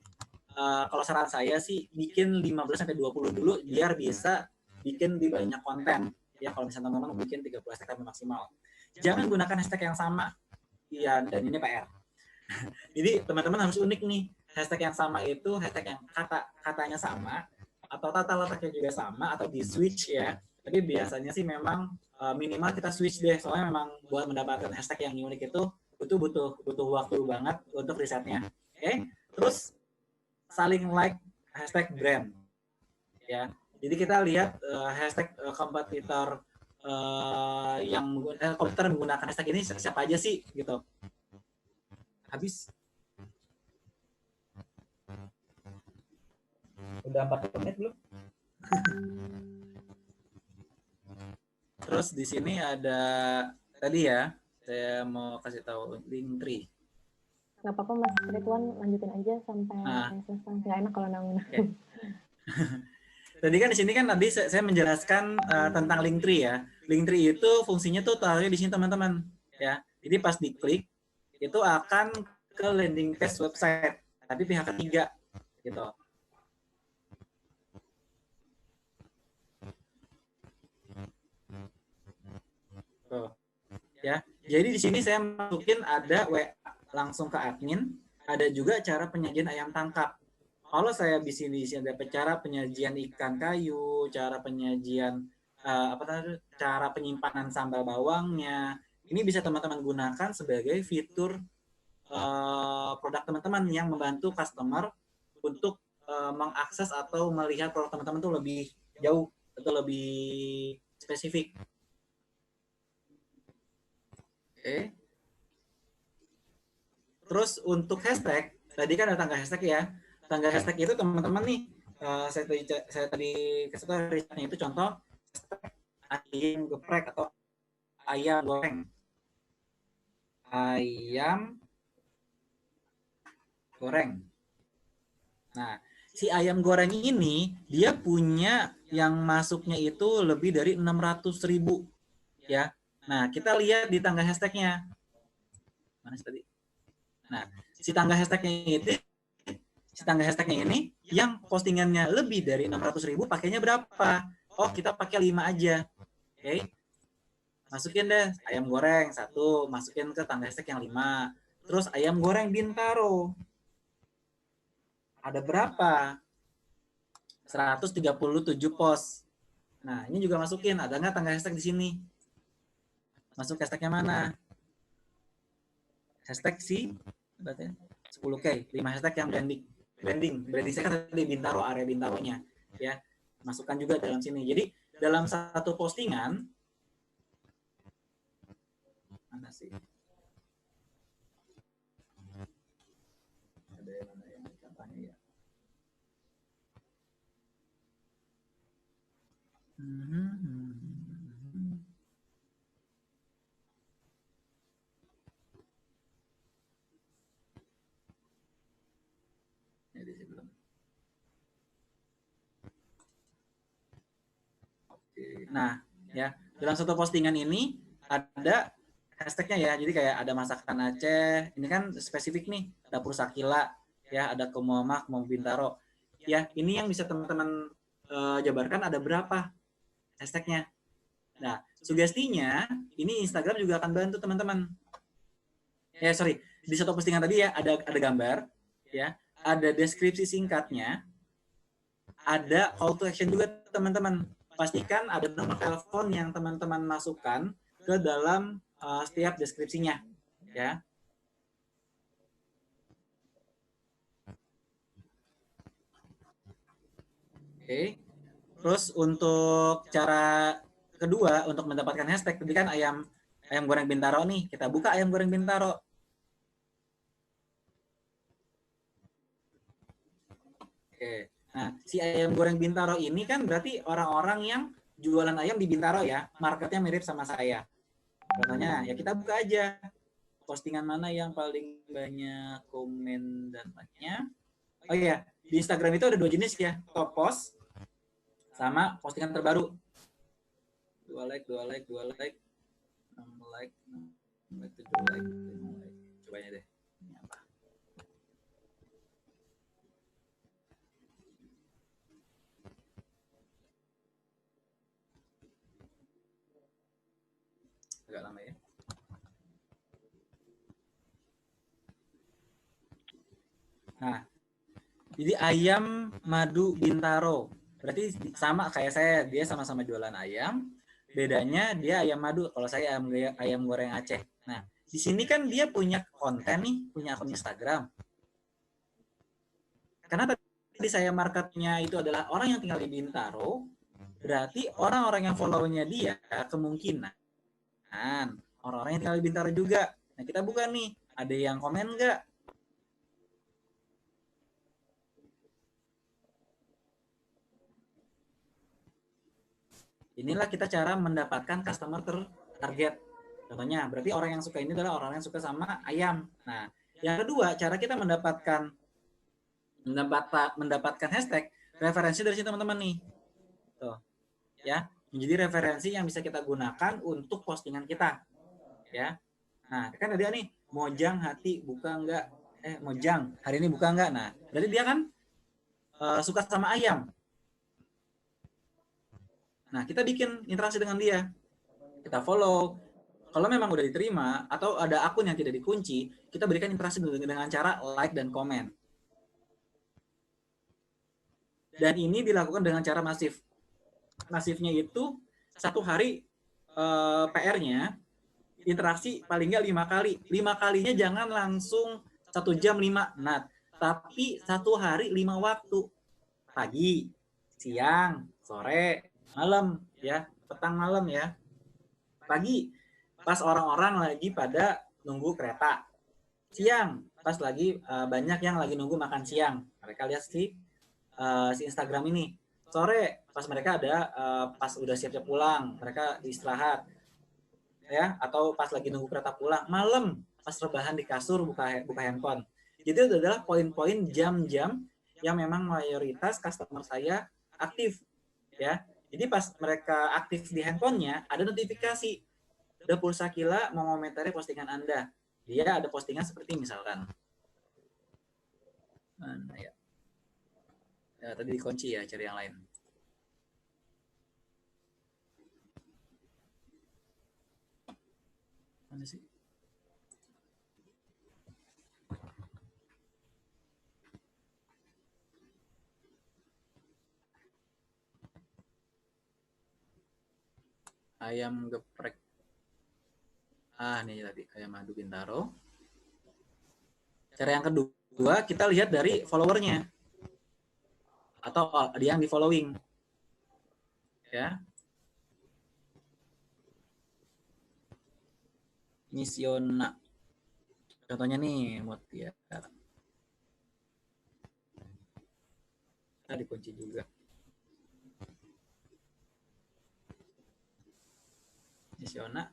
kalau saran saya sih bikin 15 sampai 20 dulu biar bisa bikin di banyak konten. Ya, kalau misalnya teman-teman bikin 30 hashtag maksimal. Jangan gunakan hashtag yang sama. Ya, dan ini PR. Jadi teman-teman harus unik nih. Hashtag yang sama itu hashtag yang katanya sama, atau tata letaknya juga sama, atau di switch, ya. Tapi biasanya sih memang minimal kita switch deh, soalnya memang buat mendapatkan hashtag yang unik itu butuh waktu banget untuk risetnya. Oke. Terus saling like hashtag brand, ya. Jadi kita lihat hashtag kompetitor kompetitor menggunakan hashtag ini siapa aja sih, gitu. Habis. Udah 40 menit belum? Terus di sini ada tadi, ya, saya mau kasih tahu Linktree. Nggak apa-apa Mas Ridwan, lanjutin aja sampai selesai. Nggak enak kalau nanggung. Okay. Tadi kan di sini kan tadi saya menjelaskan tentang Linktree ya. Linktree itu fungsinya tuh taruhnya di sini teman-teman ya. Jadi pas diklik itu akan ke landing page website, tapi pihak ketiga gitu. Tuh. Ya. Jadi di sini saya masukin ada WA langsung ke admin, ada juga cara penyajian ayam tangkap. Kalau saya di sini ada cara penyajian ikan kayu, cara penyajian cara penyimpanan sambal bawangnya. Ini bisa teman-teman gunakan sebagai fitur produk teman-teman yang membantu customer untuk mengakses atau melihat produk teman-teman itu lebih jauh atau lebih spesifik. Oke. Terus untuk hashtag, tadi kan ada tangga hashtag ya. Tangga hashtag itu teman-teman nih, saya tadi kasih tahu risetnya itu contoh hashtag ayam geprek atau ayam goreng. Ayam goreng. Nah, si ayam goreng ini dia punya yang masuknya itu lebih dari 600.000 ya. Nah, kita lihat di tangga hashtagnya. Mana sih tadi? Nah, si tangga hashtagnya ini yang postingannya lebih dari 600.000 pakainya berapa? Oh, kita pakai 5 aja. Oke. Masukin deh ayam goreng 1, masukin ke tangga hashtag yang 5. Terus ayam goreng Bintaro. Ada berapa? 137 post. Nah, ini juga masukin. Ada nggak tangga hashtag di sini? Masuk hashtagnya mana? Hashtag si berarti 10K, 5 hashtag yang branding saya kan tadi Bintaro, area Bintaronya ya, masukkan juga dalam sini. Jadi dalam satu postingan mana sih ada yang mana yang contohnya ya. Nah, ya, dalam satu postingan ini ada hashtagnya ya. Jadi kayak ada masakan Aceh, ini kan spesifik nih, dapur Sakila, ya, ada Kemuamak, mau Bintaro. Ya, ini yang bisa teman-teman jabarkan ada berapa hashtagnya. Nah, sugestinya ini Instagram juga akan bantu teman-teman. Ya, sorry, di satu postingan tadi ya ada gambar, ya, ada deskripsi singkatnya, ada call to action juga teman-teman. Pastikan ada nomor telepon yang teman-teman masukkan ke dalam setiap deskripsinya, ya. Oke. Terus untuk cara kedua untuk mendapatkan hashtag, tadi kan ayam goreng Bintaro nih. Kita buka ayam goreng Bintaro. Oke. Nah, si ayam goreng Bintaro ini kan berarti orang-orang yang jualan ayam di Bintaro ya, marketnya mirip sama saya. Contohnya ya kita buka aja postingan mana yang paling banyak komen dan like-nya. Oh iya, di Instagram itu ada 2 jenis ya, top post sama postingan terbaru. 2 like, 6 like, 7 like. Coba aja deh. Ini apa? Agak lama ya. Nah, jadi ayam madu Bintaro. Berarti sama kayak saya, dia sama-sama jualan ayam. Bedanya dia ayam madu, kalau saya ayam goreng Aceh. Nah, di sini kan dia punya konten nih, punya akun Instagram. Karena tadi saya marketnya itu adalah orang yang tinggal di Bintaro, berarti orang-orang yang follow-nya dia kemungkinan orang-orang yang tinggal di Bintaro juga. Nah, kita buka nih, ada yang komen nggak? Inilah kita cara mendapatkan customer target. Contohnya, berarti orang yang suka ini adalah orang yang suka sama ayam. Nah, yang kedua, cara kita mendapatkan hashtag referensi dari sini teman-teman nih. Tuh. Ya, menjadi referensi yang bisa kita gunakan untuk postingan kita. Ya. Nah, kan ada nih, Mojang hati buka enggak? Mojang, hari ini buka enggak? Nah, berarti dia kan suka sama ayam. Nah, kita bikin interaksi dengan dia. Kita follow. Kalau memang udah diterima atau ada akun yang tidak dikunci, kita berikan interaksi dengan cara like dan komen. Dan ini dilakukan dengan cara masif. Masifnya itu satu hari PR-nya interaksi paling nggak 5 kali. 5 kalinya jangan langsung 1 jam 5. Nah, tapi satu hari 5 waktu. Pagi, siang, sore, malam ya, petang malam ya. Pagi pas orang-orang lagi pada nunggu kereta. Siang pas lagi banyak yang lagi nunggu makan siang. Mereka lihat si Instagram ini. Sore pas mereka ada pas udah siap-siap pulang, mereka istirahat. Ya, atau pas lagi nunggu kereta pulang. Malam pas rebahan di kasur buka handphone. Jadi itu adalah poin-poin jam-jam yang memang mayoritas customer saya aktif ya. Jadi pas mereka aktif di handphonenya ada notifikasi. Ada Pulsa Kila mau komentari postingan Anda. Dia ada postingan seperti misalkan. Mana ya? Ya tadi dikunci ya, cari yang lain. Mana sih? Ayam geprek. Ini tadi ayam madu bintaro. Cara yang kedua, kita lihat dari followernya atau dia yang di following. Ya. Misiona. Contohnya nih, Mutia. Dikunci juga. Misiona.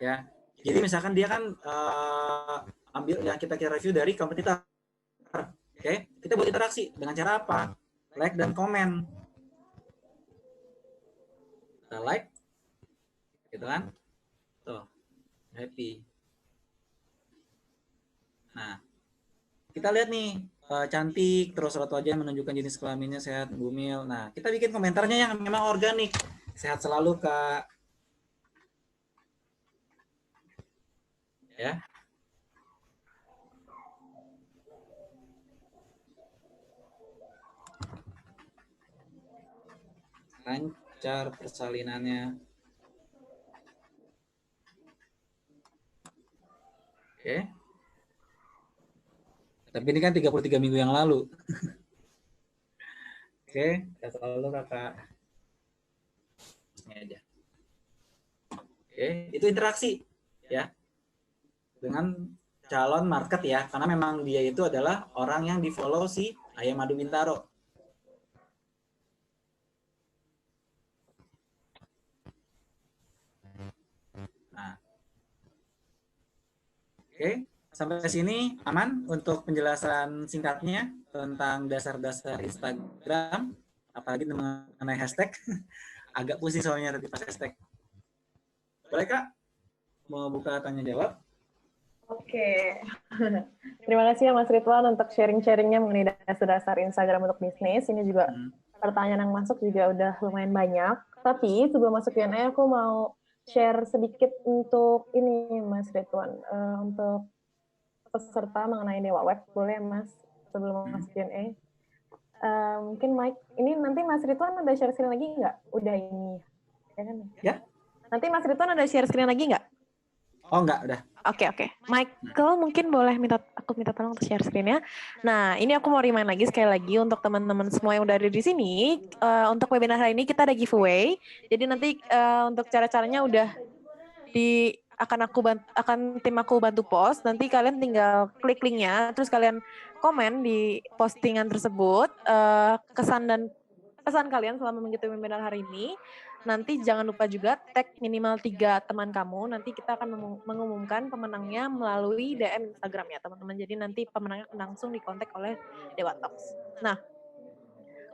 Ya, jadi misalkan dia kan ambil yang kita review dari kompetitor. Oke, kita buat interaksi dengan cara apa? Like dan komen. Kita like, gitu kan? Tuh, happy. Nah, kita lihat nih, cantik, terus raut wajah menunjukkan jenis kelaminnya sehat, bumil. Nah, kita bikin komentarnya yang memang organik. Sehat selalu, Kak. Ya. Lancar persalinannya. Oke. Tapi ini kan 33 minggu yang lalu. Oke, sehat selalu, Kakak. Ini aja. Oke, itu interaksi ya. Dengan calon market ya, karena memang dia itu adalah orang yang di-follow si Ayam Madu Bintaro. Nah. Oke, sampai sini aman untuk penjelasan singkatnya tentang dasar-dasar Instagram, apalagi mengenai hashtag. Agak pusing soalnya tadi pas hashtag. Boleh, Kak? Mau buka tanya jawab? Oke. Terima kasih ya Mas Ridwan untuk sharing-sharingnya mengenai dasar-dasar Instagram untuk bisnis. Ini juga pertanyaan yang masuk juga udah lumayan banyak. Tapi sebelum masuk Q&A, aku mau share sedikit untuk ini Mas Ridwan. Untuk peserta mengenai Dewa Web. Boleh Mas sebelum masuk Q&A? Mungkin Mike, ini nanti Mas Ridwan ada share screen lagi nggak? Udah ini. Ya kan? Ya. Nanti Mas Ridwan ada share screen lagi nggak? Oh, enggak, udah. Oke. Michael mungkin boleh aku minta tolong untuk share screen-nya. Nah, ini aku mau remind lagi sekali lagi untuk teman-teman semua yang udah ada di sini. Untuk webinar hari ini kita ada giveaway. Jadi nanti untuk cara-caranya udah akan tim aku bantu post. Nanti kalian tinggal klik linknya, terus kalian komen di postingan tersebut kesan dan pesan kalian selama mengikuti webinar hari ini. nanti jangan lupa juga tag minimal 3 teman kamu. Nanti kita akan mengumumkan pemenangnya melalui DM Instagram ya teman-teman. Jadi nanti pemenangnya langsung dikontak oleh Dewa Talks. Nah,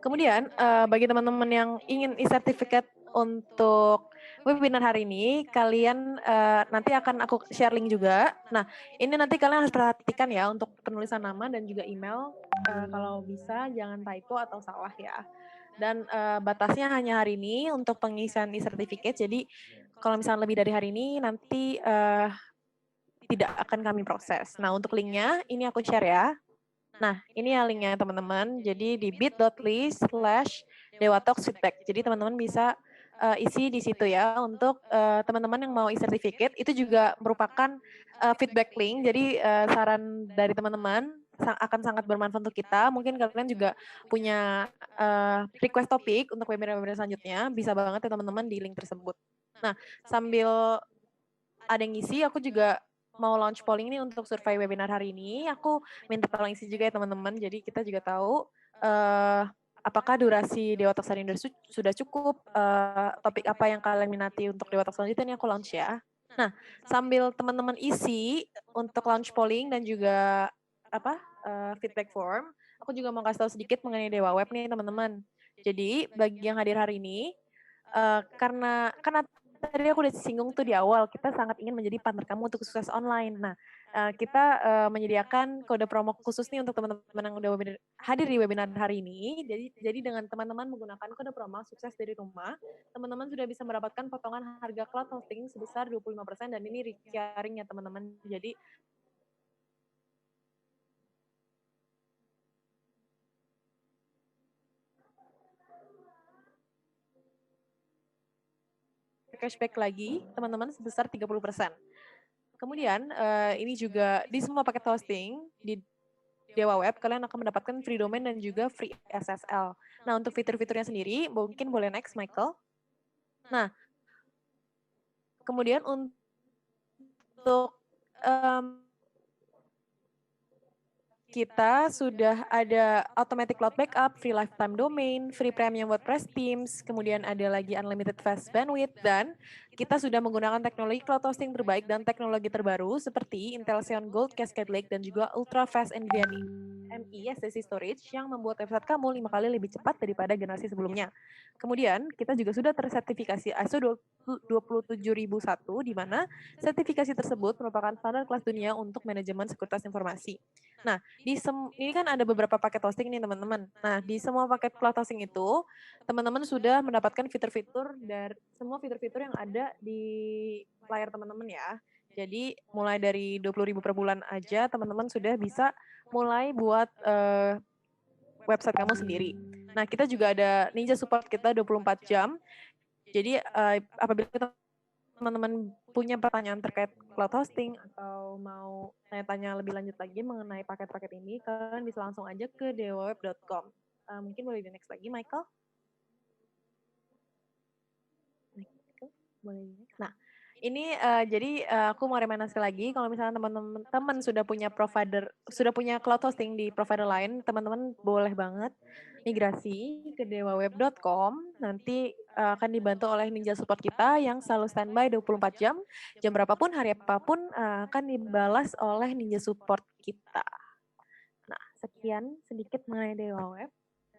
kemudian bagi teman-teman yang ingin e-certificate untuk webinar hari ini, kalian nanti akan aku share link juga. Nah, ini nanti kalian harus perhatikan ya untuk penulisan nama dan juga email. Kalau bisa jangan typo atau salah ya. Dan batasnya hanya hari ini untuk pengisian e-certificate. Jadi kalau misalnya lebih dari hari ini nanti tidak akan kami proses. Nah, untuk linknya ini aku share ya. Nah, ini ya linknya teman-teman. Jadi di bit.ly/dewatoxfeedback. Jadi teman-teman bisa isi di situ ya untuk teman-teman yang mau e-certificate. Itu juga merupakan feedback link. Jadi saran dari teman-teman akan sangat bermanfaat untuk kita. Mungkin kalian juga punya request topik untuk webinar-webinar selanjutnya. Bisa banget ya teman-teman di link tersebut. Nah, sambil ada yang ngisi, aku juga mau launch polling ini untuk survei webinar hari ini. Aku minta tolong isi juga ya teman-teman. Jadi kita juga tahu apakah durasi Dewa Talks hari ini sudah cukup, topik apa yang kalian minati untuk Dewa Talks selanjutnya ini aku launch ya. Nah, sambil teman-teman isi untuk launch polling dan juga feedback form, aku juga mau kasih tahu sedikit mengenai Dewa Web nih teman-teman. Jadi bagi yang hadir hari ini, karena tadi aku udah singgung tuh di awal, kita sangat ingin menjadi partner kamu untuk sukses online. Nah, kita menyediakan kode promo khusus nih untuk teman-teman yang udah hadir di webinar hari ini. Jadi dengan teman-teman menggunakan kode promo sukses dari rumah, teman-teman sudah bisa mendapatkan potongan harga cloud hosting sebesar 25% dan ini recurring ya teman-teman. Jadi cashback lagi teman-teman sebesar 30%. Kemudian ini juga di semua paket hosting di Dewa Web kalian akan mendapatkan free domain dan juga free SSL. Nah, untuk fitur-fiturnya sendiri mungkin boleh next Michael. Nah, kemudian untuk kita sudah ada automatic cloud backup, free lifetime domain, free premium WordPress themes, kemudian ada lagi unlimited fast bandwidth, dan kita sudah menggunakan teknologi cloud hosting terbaik dan teknologi terbaru seperti Intel Xeon Gold Cascade Lake dan juga ultra fast NVIDIA MI SSD storage yang membuat website kamu 5 kali lebih cepat daripada generasi sebelumnya. Kemudian kita juga sudah tersertifikasi ISO 27001 di mana sertifikasi tersebut merupakan standar kelas dunia untuk manajemen sekuritas informasi. Nah, ini kan ada beberapa paket hosting nih teman-teman. Nah, di semua paket cloud hosting itu, teman-teman sudah mendapatkan fitur-fitur dari semua fitur-fitur yang ada di layar teman-teman ya. Jadi mulai dari 20.000 per bulan aja, teman-teman sudah bisa mulai buat website kamu sendiri. Nah, kita juga ada Ninja Support kita 24 jam. Jadi apabila teman-teman punya pertanyaan terkait cloud hosting atau mau tanya-tanya lebih lanjut lagi mengenai paket-paket ini, kalian bisa langsung aja ke dewaweb.com. Mungkin boleh di next lagi, Michael. Boleh di next. Nah, ini jadi aku mau reminder sekali lagi, kalau misalnya teman-teman sudah punya cloud hosting di provider lain, teman-teman boleh banget migrasi ke dewaweb.com. Nanti akan dibantu oleh Ninja Support kita yang selalu standby 24 jam. Jam berapapun, hari apapun akan dibalas oleh Ninja Support kita. Nah, sekian sedikit mengenai Dewa Web.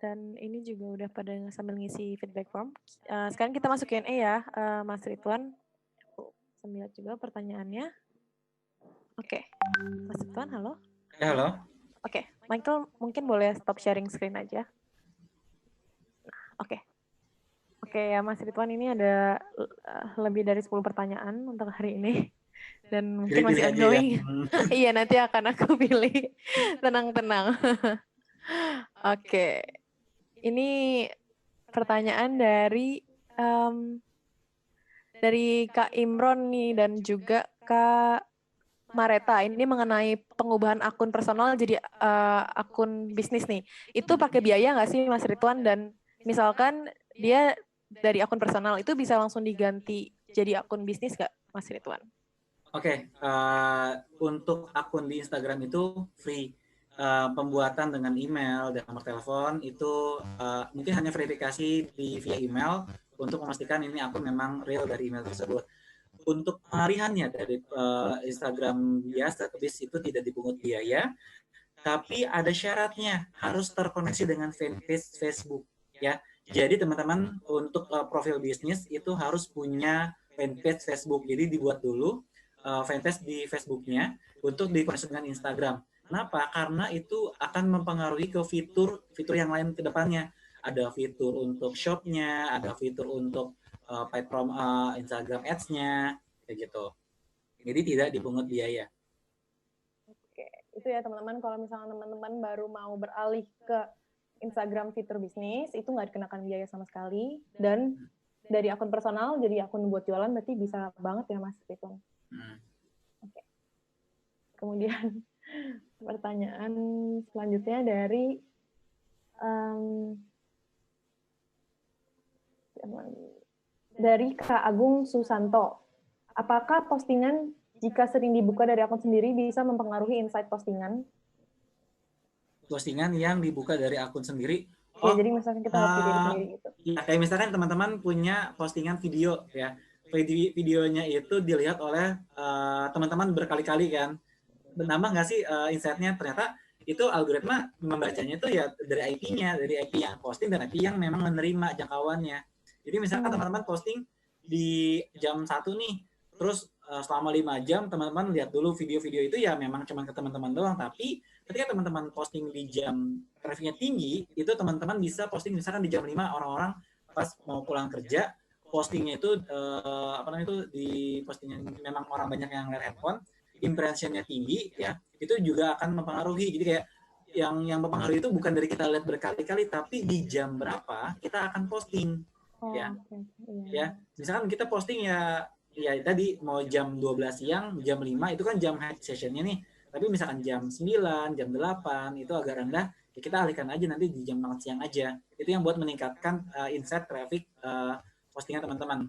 Dan ini juga udah pada sambil ngisi feedback form. Sekarang kita masuk Q&A ya, Mas Ridwan. Sambil lihat juga pertanyaannya. Oke, Mas Ridwan, halo? Ya, halo. Oke, Michael mungkin boleh stop sharing screen aja. Oke. Oke ya Mas Ridwan, ini ada lebih dari 10 pertanyaan untuk hari ini. Dan mungkin masih ongoing. Ya. Iya, nanti akan aku pilih. Tenang-tenang. Oke. Ini pertanyaan dari Kak Imron nih dan juga Kak Mareta. Ini mengenai pengubahan akun personal jadi akun bisnis nih. Itu pakai biaya nggak sih Mas Ridwan? Dan misalkan dia dari akun personal itu bisa langsung diganti jadi akun bisnis nggak Mas Ridwan? Oke, untuk akun di Instagram itu free. pembuatan dengan email dan nomor telepon itu mungkin hanya verifikasi via email untuk memastikan ini akun memang real dari email tersebut. Untuk pengalihannya dari Instagram biasa ke BIS itu tidak dipungut biaya, tapi ada syaratnya, harus terkoneksi dengan fanpage Facebook ya. Jadi teman-teman untuk profil bisnis itu harus punya fanpage Facebook. Jadi dibuat dulu fanpage di Facebooknya untuk dikoneksi dengan Instagram. Kenapa? Karena itu akan mempengaruhi ke fitur yang lain ke depannya. Ada fitur untuk shopnya, ada fitur untuk platform Instagram Ads-nya, kayak gitu. Jadi tidak dipungut biaya. Oke, itu ya teman-teman. Kalau misalnya teman-teman baru mau beralih ke Instagram fitur bisnis, itu nggak dikenakan biaya sama sekali. Dan dari akun personal jadi akun buat jualan berarti bisa banget ya Mas Ridwan. Oke. Kemudian pertanyaan selanjutnya dari Kak Agung Susanto. Apakah postingan jika sering dibuka dari akun sendiri bisa mempengaruhi insight postingan? Postingan yang dibuka dari akun sendiri. Ya, jadi misalkan kita lihat video sendiri gitu. Ya, kayak misalkan teman-teman punya postingan video ya. Videonya itu dilihat oleh teman-teman berkali-kali kan. Nambah nggak sih insight-nya? Ternyata itu algoritma membacanya itu ya dari IP-nya, dari IP yang posting dan IP yang memang menerima jangkauannya. Jadi misalkan teman-teman posting di jam 1 nih, terus selama 5 jam teman-teman lihat dulu video-video itu ya memang cuma ke teman-teman doang, tapi ketika teman-teman posting di jam trafficnya tinggi, itu teman-teman bisa posting misalkan di jam 5 orang-orang pas mau pulang kerja, postingnya itu di postingnya memang orang banyak yang lihat handphone, impressionnya tinggi ya, itu juga akan mempengaruhi. Jadi kayak yang mempengaruhi itu bukan dari kita lihat berkali-kali, tapi di jam berapa kita akan posting ya. Ya, misalkan kita posting ya tadi mau jam 12 siang, jam 5 itu kan jam high sessionnya nih. Tapi misalkan jam 9, jam 8 itu agak rendah, ya kita alihkan aja nanti di jam makan siang aja. Itu yang buat meningkatkan insight traffic postingan teman-teman.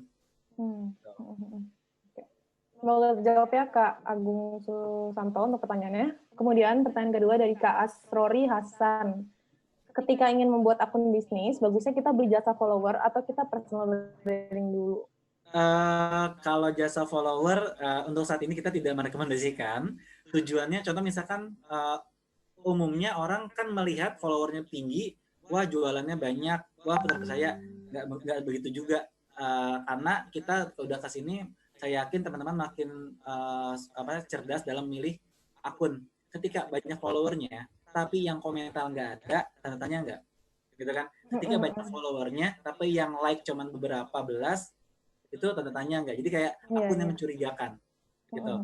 Semoga terjawab ya Kak Agung Susanto untuk pertanyaannya. Kemudian pertanyaan kedua dari Kak Asrori Hasan. Ketika ingin membuat akun bisnis, bagusnya kita beli jasa follower atau kita personal branding dulu? Kalau jasa follower untuk saat ini kita tidak merekomendasikan. Tujuannya contoh misalkan umumnya orang kan melihat followernya tinggi, wah jualannya banyak, wah benar saya nggak begitu juga. Karena kita udah kesini, saya yakin teman-teman makin cerdas dalam memilih akun. Ketika banyak followernya, tapi yang komentar nggak ada, tanda tanya nggak, gitu kan? Ketika banyak followernya, tapi yang like cuman beberapa belas, itu tanda tanya nggak. Jadi kayak akun yang mencurigakan, gitu.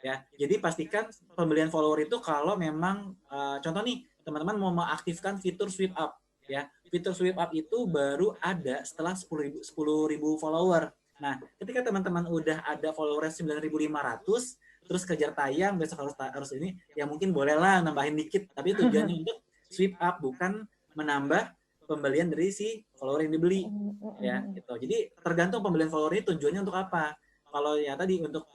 Ya, jadi pastikan pembelian follower itu kalau memang contoh nih teman-teman mau mengaktifkan fitur swipe up ya. Fitur swipe up itu baru ada setelah 10.000 follower. Nah, ketika teman-teman udah ada follower 9.500 terus kejar tayang besok harus ini ya mungkin bolehlah nambahin dikit, tapi tujuannya untuk swipe up bukan menambah pembelian dari si follower yang dibeli ya gitu. Jadi tergantung pembelian follower ini tujuannya untuk apa. Kalau ya tadi untuk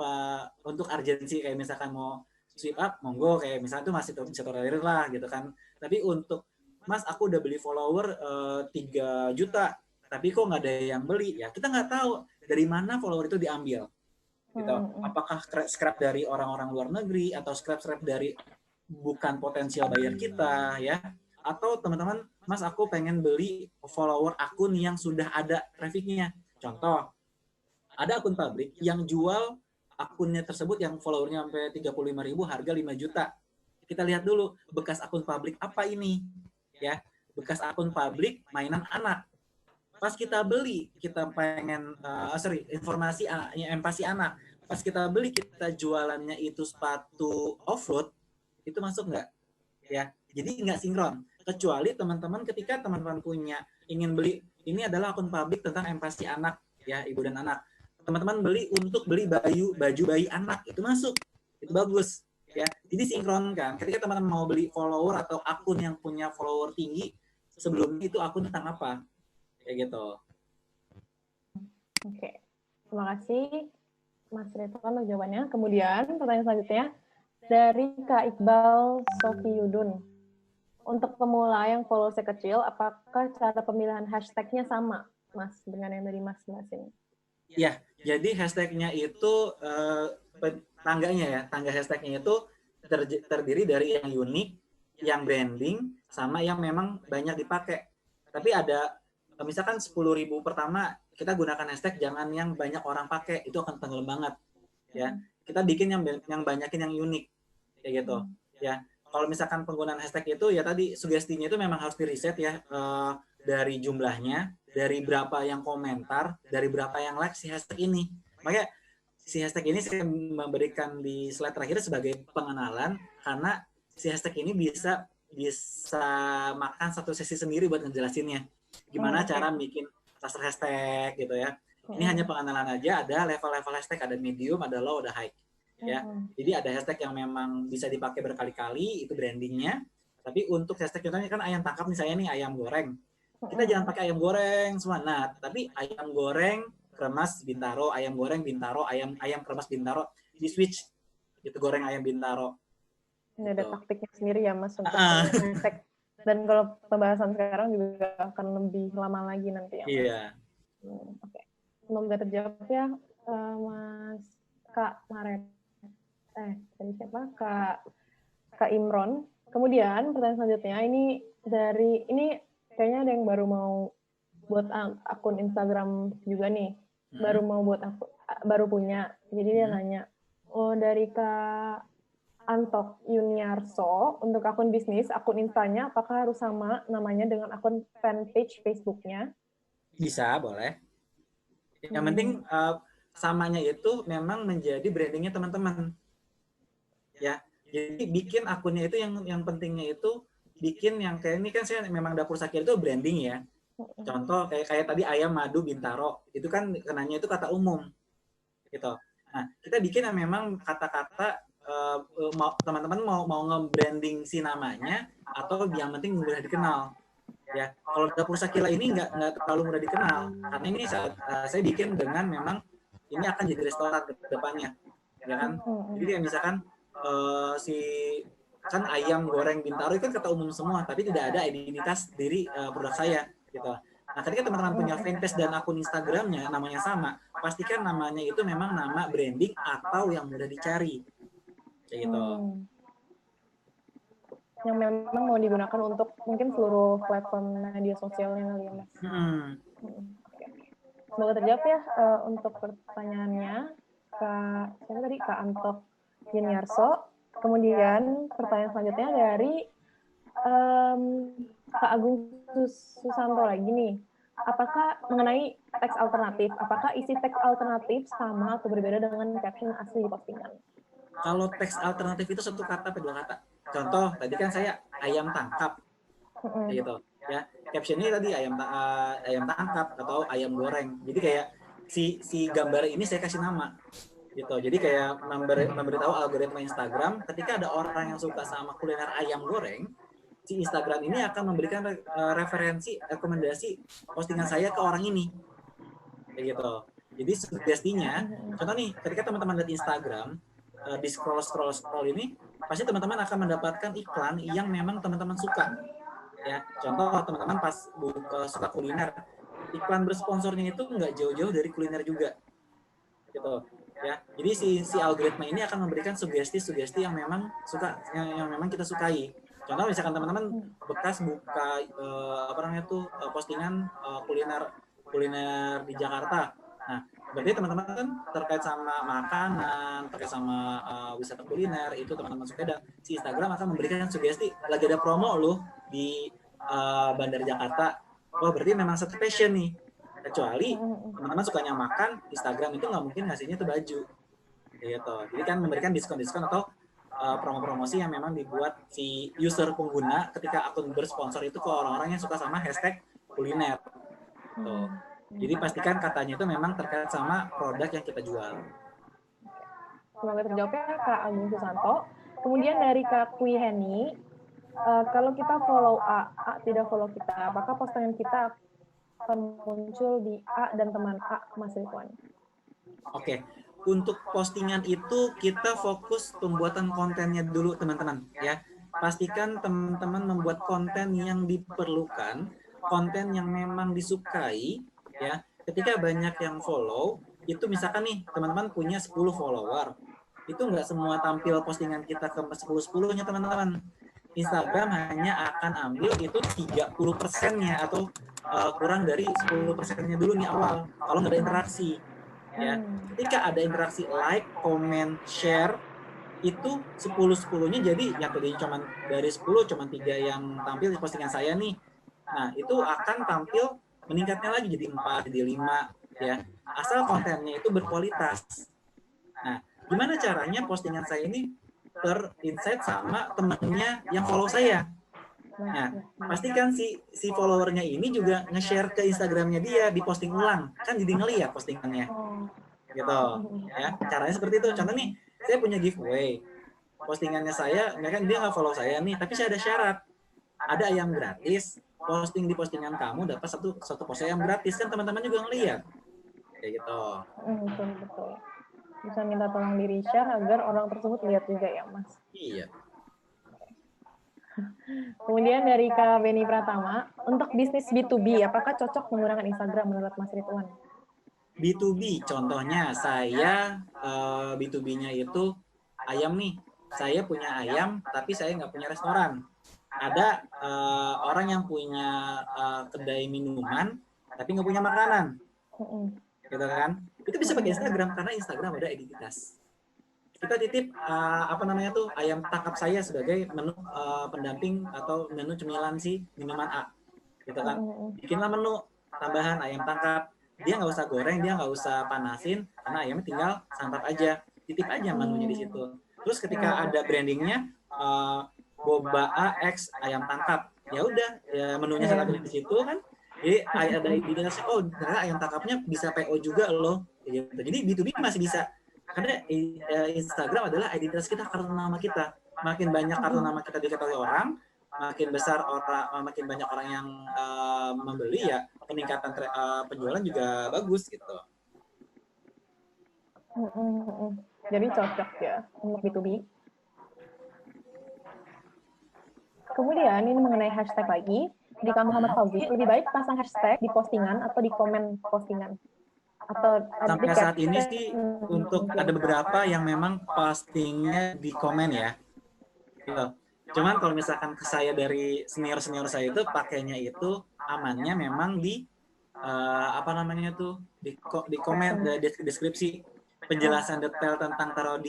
urgensi kayak misalkan mau sweep up, monggo kayak misalnya itu masih bisa tolerir lah gitu kan. Tapi untuk Mas aku udah beli follower 3 juta, tapi kok nggak ada yang beli, ya kita nggak tahu dari mana follower itu diambil. Gitu. Apakah scrap dari orang-orang luar negeri atau scrap dari bukan potensial buyer kita ya? Atau teman-teman, Mas aku pengen beli follower akun yang sudah ada trafficnya. Contoh, ada akun pabrik yang jual akunnya tersebut yang followernya sampai 35.000 harga 5 juta. Kita lihat dulu bekas akun pabrik apa ini ya. Bekas akun pabrik mainan anak. Pas kita beli kita pengen informasi empati anak. Pas kita beli kita jualannya itu sepatu off-road, itu masuk nggak? Ya, jadi nggak sinkron. Kecuali teman-teman ketika teman-teman punya ingin beli, ini adalah akun pabrik tentang empati anak ya, ibu dan anak. Teman-teman beli untuk beli baju bayi anak, itu masuk, itu bagus ya. Jadi sinkronkan. Ketika teman-teman mau beli follower atau akun yang punya follower tinggi, sebelumnya itu akun tentang apa, kayak gitu. Oke, terima kasih Mas Ridwan untuk jawabannya. Kemudian pertanyaan selanjutnya dari Kak Iqbal Sofi Yudun. untuk pemula yang followersnya kecil, apakah cara pemilihan hashtagnya sama, Mas, dengan yang dari Mas jelasin? Ya, jadi hashtagnya itu tangga hashtagnya itu terdiri dari yang unik, yang branding, sama yang memang banyak dipakai. Tapi ada misalkan 10.000 pertama kita gunakan hashtag jangan yang banyak orang pakai, itu akan tenggelam banget ya. Kita bikin yang banyakin yang unik kayak gitu ya. Kalau misalkan penggunaan hashtag itu ya tadi sugestinya itu memang harus di-riset ya, dari jumlahnya, dari berapa yang komentar, dari berapa yang like si hashtag ini. Makanya si hashtag ini saya memberikan di slide terakhir sebagai pengenalan karena si hashtag ini bisa makan satu sesi sendiri buat ngejelasinnya. Gimana cara bikin cluster hashtag gitu ya. Ini hanya pengenalan aja, ada level-level hashtag, ada medium, ada low, ada high. Ya. Jadi ada hashtag yang memang bisa dipakai berkali-kali, itu brandingnya. Tapi untuk hashtag contohnya kan ayam tangkap nih, saya nih ayam goreng. Kita jangan pakai ayam goreng semua. Nah, tapi ayam goreng kremas Bintaro, ayam goreng Bintaro, ayam kremas Bintaro, di switch gitu, goreng ayam Bintaro. Ini ada taktiknya sendiri ya Mas untuk hashtag. Dan kalau pembahasan sekarang juga akan lebih lama lagi nanti ya Mas. Iya. Oke. Semoga terjawab ya Mas Kak Maret. Tadi siapa? Kak Imron. Kemudian pertanyaan selanjutnya ini kayaknya ada yang baru mau buat akun Instagram juga nih. Baru punya. Jadi dia nanya, dari Kak Antok Yuniarso, untuk akun bisnis, akun Instanya apakah harus sama namanya dengan akun fanpage Facebooknya? Bisa, boleh. Yang penting samanya itu memang menjadi brandingnya teman-teman. Ya, jadi bikin akunnya itu yang pentingnya itu bikin yang kayak ini kan saya memang Dapur Sakir itu branding ya. Contoh kayak tadi ayam madu Bintaro, itu kan kenanya itu kata umum gitu. Nah, kita bikin yang memang kata-kata teman-teman mau nge-branding si namanya atau yang penting mudah dikenal. Ya, kalau Dapur Sakila ini nggak terlalu mudah dikenal karena ini saya bikin dengan memang ini akan jadi restoran ke depannya, ya kan? Jadi kayak misalkan si kan ayam goreng Bintaro itu kan kata umum semua, tapi tidak ada identitas diri produk saya gitu. Nah, ketika teman-teman punya fanpage dan akun Instagramnya namanya sama, pastikan namanya itu memang nama branding atau yang mudah dicari, kayak gitu. Yang memang mau digunakan untuk mungkin seluruh platform media sosialnya kali ya Mas. Semoga terjawab ya untuk pertanyaannya Kak Antok Yuniarso. Kemudian pertanyaan selanjutnya dari Kak Agung Susanto lagi nih. Apakah mengenai teks alternatif, apakah isi teks alternatif sama atau berbeda dengan caption asli di postingan? Kalau teks alternatif itu satu kata atau dua kata. Contoh, tadi kan saya ayam tangkap, gitu ya. Captionnya tadi ayam tangkap atau ayam goreng. Jadi kayak si gambar ini saya kasih nama, gitu. Jadi kayak memberitahu algoritma Instagram ketika ada orang yang suka sama kuliner ayam goreng, si Instagram ini akan memberikan rekomendasi postingan saya ke orang ini, kayak gitu. Jadi sugestinya, contoh nih, ketika teman-teman lihat Instagram di scroll ini, pasti teman-teman akan mendapatkan iklan yang memang teman-teman suka. Ya, contoh teman-teman pas suka kuliner, iklan bersponsornya itu nggak jauh-jauh dari kuliner juga, gitu. Ya, jadi si algoritma ini akan memberikan sugesti-sugesti yang memang yang memang kita sukai. Contoh misalkan teman-teman bekas buka postingan kuliner di Jakarta. Nah, berarti teman-teman kan terkait sama makanan, terkait sama wisata kuliner, itu teman-teman suka, dan si Instagram akan memberikan sugesti lagi ada promo loh di Bandar Jakarta. Wah, berarti memang satu passion nih. Kecuali teman-teman sukanya makan, Instagram itu nggak mungkin ngasihnya itu baju, gitu. Jadi kan memberikan diskon-diskon atau promo-promosi yang memang dibuat si user pengguna ketika akun bersponsor itu ke orang-orang yang suka sama hashtag kuliner. Tuh. Jadi pastikan katanya itu memang terkait sama produk yang kita jual. Semoga terjawab ya Kak Agung Susanto. Kemudian dari Kak Kwi Heni, kalau kita follow A tidak follow kita, apakah postingan kita akan muncul di A dan teman A, Mas Ridwan? Oke, untuk postingan itu kita fokus pembuatan kontennya dulu teman-teman ya. pastikan teman-teman membuat konten yang diperlukan, konten yang memang disukai, ya. Ketika banyak yang follow, itu misalkan nih teman-teman punya 10 follower, itu nggak semua tampil postingan kita ke 10-10-nya teman-teman. Instagram hanya akan ambil itu 30%-nya atau kurang dari 10%-nya dulu nih awal, kalau nggak ada interaksi. Ya, ketika ada interaksi like, comment, share, itu 10-10-nya jadi yang tadinya cuma dari 10 cuma 3 yang tampil di postingan saya nih. Nah, itu akan tampil meningkatnya lagi jadi 4, jadi 5 ya. Asal kontennya itu berkualitas. Nah, gimana caranya postingan saya ini terinsight sama temennya yang follow saya? Nah, pastikan si followernya ini juga nge-share ke Instagramnya dia, diposting ulang. Kan jadi ngeliat postingannya. Gitu. Ya, caranya seperti itu. Contoh nih, saya punya giveaway. Postingannya saya, kan dia nggak follow saya nih, tapi saya ada syarat. Ada ayam gratis, posting di postingan kamu dapat satu pose ayam gratis, kan teman-teman juga ngeliat. Kayak gitu. Betul. Bisa minta tolong di share agar orang tersebut lihat juga ya, Mas. Iya. Kemudian dari Kak Beni Pratama, untuk bisnis B2B, apakah cocok menggunakan Instagram menurut Mas Ridwan? B2B, contohnya saya B2B-nya itu ayam nih. Saya punya ayam, tapi saya nggak punya restoran. Ada orang yang punya kedai minuman, tapi nggak punya makanan. Gitu kan? Itu bisa pakai Instagram, karena Instagram ada identitas. Kita titip ayam tangkap saya sebagai menu pendamping atau menu cemilan si minuman A, gitu kan. Bikinlah menu tambahan ayam tangkap, dia nggak usah goreng, dia nggak usah panasin, karena ayamnya tinggal santap aja, titip aja menunya di situ. Terus ketika ada brandingnya boba A X ayam tangkap, ya udah ya menunya saya tampilin di situ kan. Jadi ada identitasnya, oh ternyata ayam tangkapnya bisa PO juga loh, gitu. Jadi B2B masih bisa. Karena Instagram adalah identitas kita, kartu nama kita. Makin banyak kartu nama kita diketahui orang, makin besar makin banyak orang yang membeli, ya peningkatan penjualan juga bagus gitu. Jadi cocok ya untuk B2B. Kemudian ini mengenai hashtag lagi. Di Kang Muhammad Fauzi, lebih baik pasang hashtag di postingan atau di komen postingan? Atau sampai saat ini sih untuk ada beberapa yang memang postingnya di komen ya. Gitu. Cuman kalau misalkan ke saya dari senior saya itu pakainya itu amannya memang di di komen, di deskripsi, penjelasan detail tentang taruh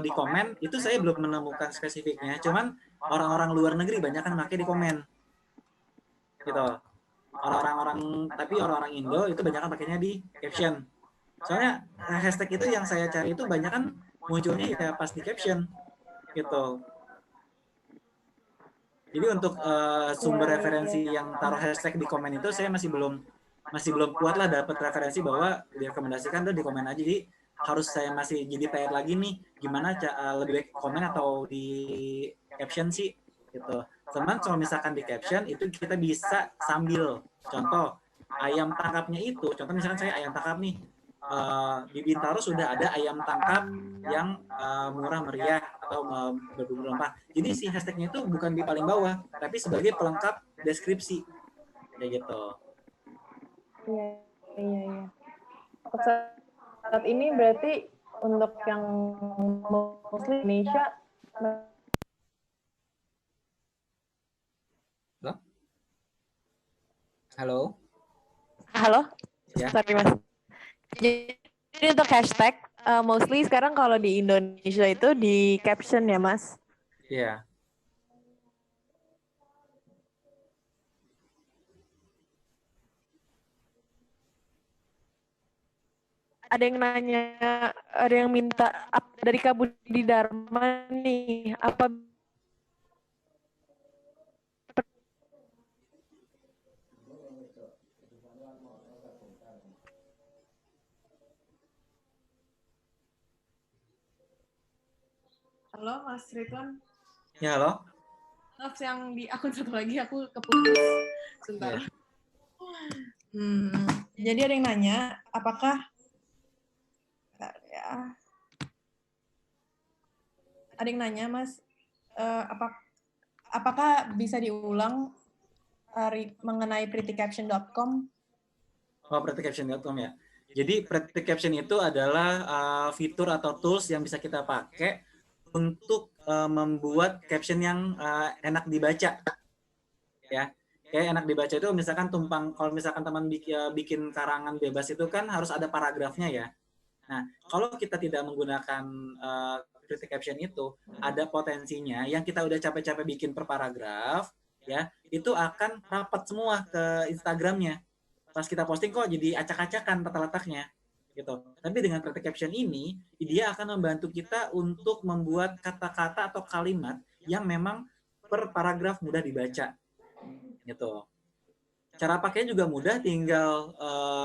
di komen itu saya belum menemukan spesifiknya. Cuman orang-orang luar negeri banyak kan pakai di komen. Gitu. Tapi orang-orang Indo itu banyak kan pakainya di caption. Soalnya hashtag itu yang saya cari itu banyak kan munculnya ya pas di caption gitu. Jadi untuk sumber referensi yang taruh hashtag di komen itu saya masih belum kuat lah dapat referensi bahwa direkomendasikan tuh di komen aja. Jadi harus saya masih jadi PR lagi nih, gimana lebih baik komen atau di caption sih gitu. Cuman kalau misalkan di caption itu kita bisa sambil contoh ayam tangkapnya itu, contoh misalkan saya ayam tangkap nih, di Bintaro sudah ada ayam tangkap yang murah meriah atau berbumbu rempah. Jadi si hashtagnya itu bukan di paling bawah, tapi sebagai pelengkap deskripsi kayak gitu. Iya. Saat ini berarti untuk yang Muslim Indonesia. Halo. Ya. Sorry Mas. Jadi untuk hashtag mostly sekarang kalau di Indonesia itu di caption ya Mas? Iya. Ada yang nanya, ada yang minta dari Kak Budi Dharma nih, apa Halo Mas Ridwan. Ya halo. Maaf yang di akun satu lagi aku keputus sebentar. Jadi ada yang nanya, apakah ada yang nanya Mas, apakah bisa diulang mengenai prettycaption.com? Oh, prettycaption.com ya. Jadi prettycaption itu adalah fitur atau tools yang bisa kita pakai untuk membuat caption yang enak dibaca. Ya, kayak enak dibaca itu misalkan kalau misalkan teman bikin karangan bebas itu kan harus ada paragrafnya ya. Nah, kalau kita tidak menggunakan pretty caption itu, ada potensinya yang kita udah capek-capek bikin per paragraf, ya, itu akan rapat semua ke Instagramnya. Pas kita posting kok jadi acak-acakan letak-letaknya, gitu. Tapi dengan pretty caption ini, dia akan membantu kita untuk membuat kata-kata atau kalimat yang memang per paragraf mudah dibaca, gitu. Cara pakainya juga mudah, tinggal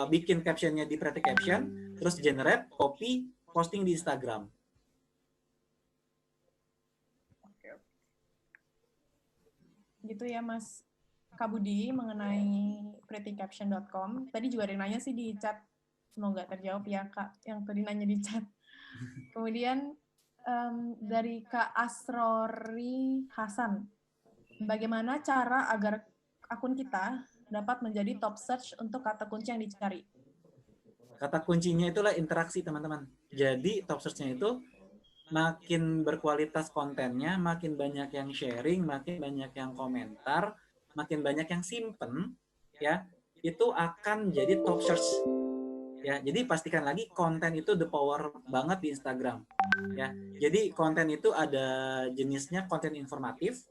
bikin captionnya di Pretty Caption, terus generate, copy, posting di Instagram. Gitu ya Mas Kak Budi mengenai prettycaption.com. Tadi juga ada yang nanya sih di chat, semoga terjawab ya Kak, yang tadi nanya di chat. Kemudian dari Kak Asrori Hasan, bagaimana cara agar akun kita dapat menjadi top search untuk kata kunci yang dicari? Kata kuncinya itulah interaksi, teman-teman. Jadi top search-nya itu makin berkualitas kontennya, makin banyak yang sharing, makin banyak yang komentar, makin banyak yang simpen, ya, itu akan jadi top search. Ya, jadi pastikan lagi konten itu the power banget di Instagram. Ya, jadi konten itu ada jenisnya konten informatif,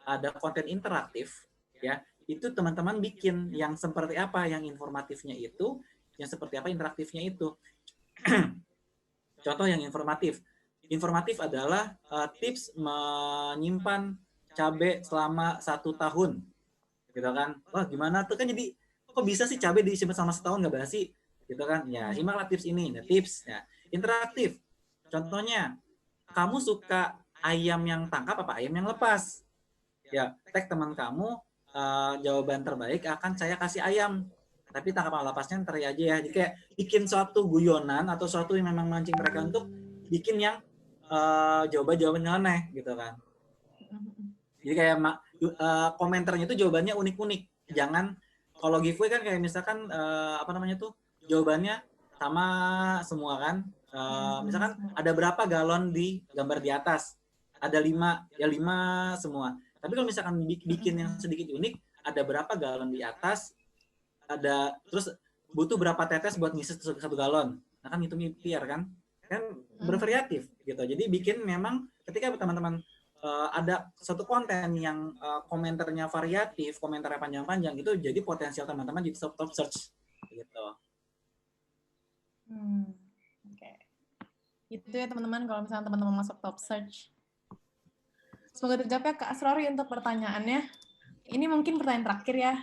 ada konten interaktif, ya. Itu teman-teman bikin yang seperti apa, yang informatifnya itu, yang seperti apa interaktifnya itu. Contoh yang informatif. Informatif adalah tips menyimpan cabai selama 1 tahun, gitu kan? Wah, gimana tuh, kan jadi kok bisa sih cabai disimpan selama setahun nggak basi, gitu kan? Ya, simaklah tips ini. Nah, tips ya interaktif. Contohnya, kamu suka ayam yang tangkap apa ayam yang lepas? Ya, tag teman kamu, jawaban terbaik akan saya kasih ayam, tapi tangkapan lepasnya ntar aja ya. Jadi kayak bikin suatu guyonan atau suatu yang memang mancing mereka untuk bikin yang jawaban-jawaban nyeleneh gitu kan. Jadi kayak komentarnya itu jawabannya unik-unik. Jangan, kalau giveaway kan kayak misalkan apa namanya tuh, jawabannya sama semua kan. Misalkan ada berapa galon di gambar di atas, ada 5, ya 5 semua. Tapi kalau misalkan bikin yang sedikit unik, ada berapa galon di atas, ada terus butuh berapa tetes buat ngisi 1 galon. Nah kan itu biar kan bervariatif gitu. Jadi bikin memang ketika teman-teman ada satu konten yang komentarnya variatif, komentarnya panjang-panjang, itu jadi potensial teman-teman jadi top search gitu. Oke. Itu ya teman-teman, kalau misalnya teman-teman masuk top search. Semoga terjawab ya Kak Asrori untuk pertanyaannya. Ini mungkin pertanyaan terakhir ya,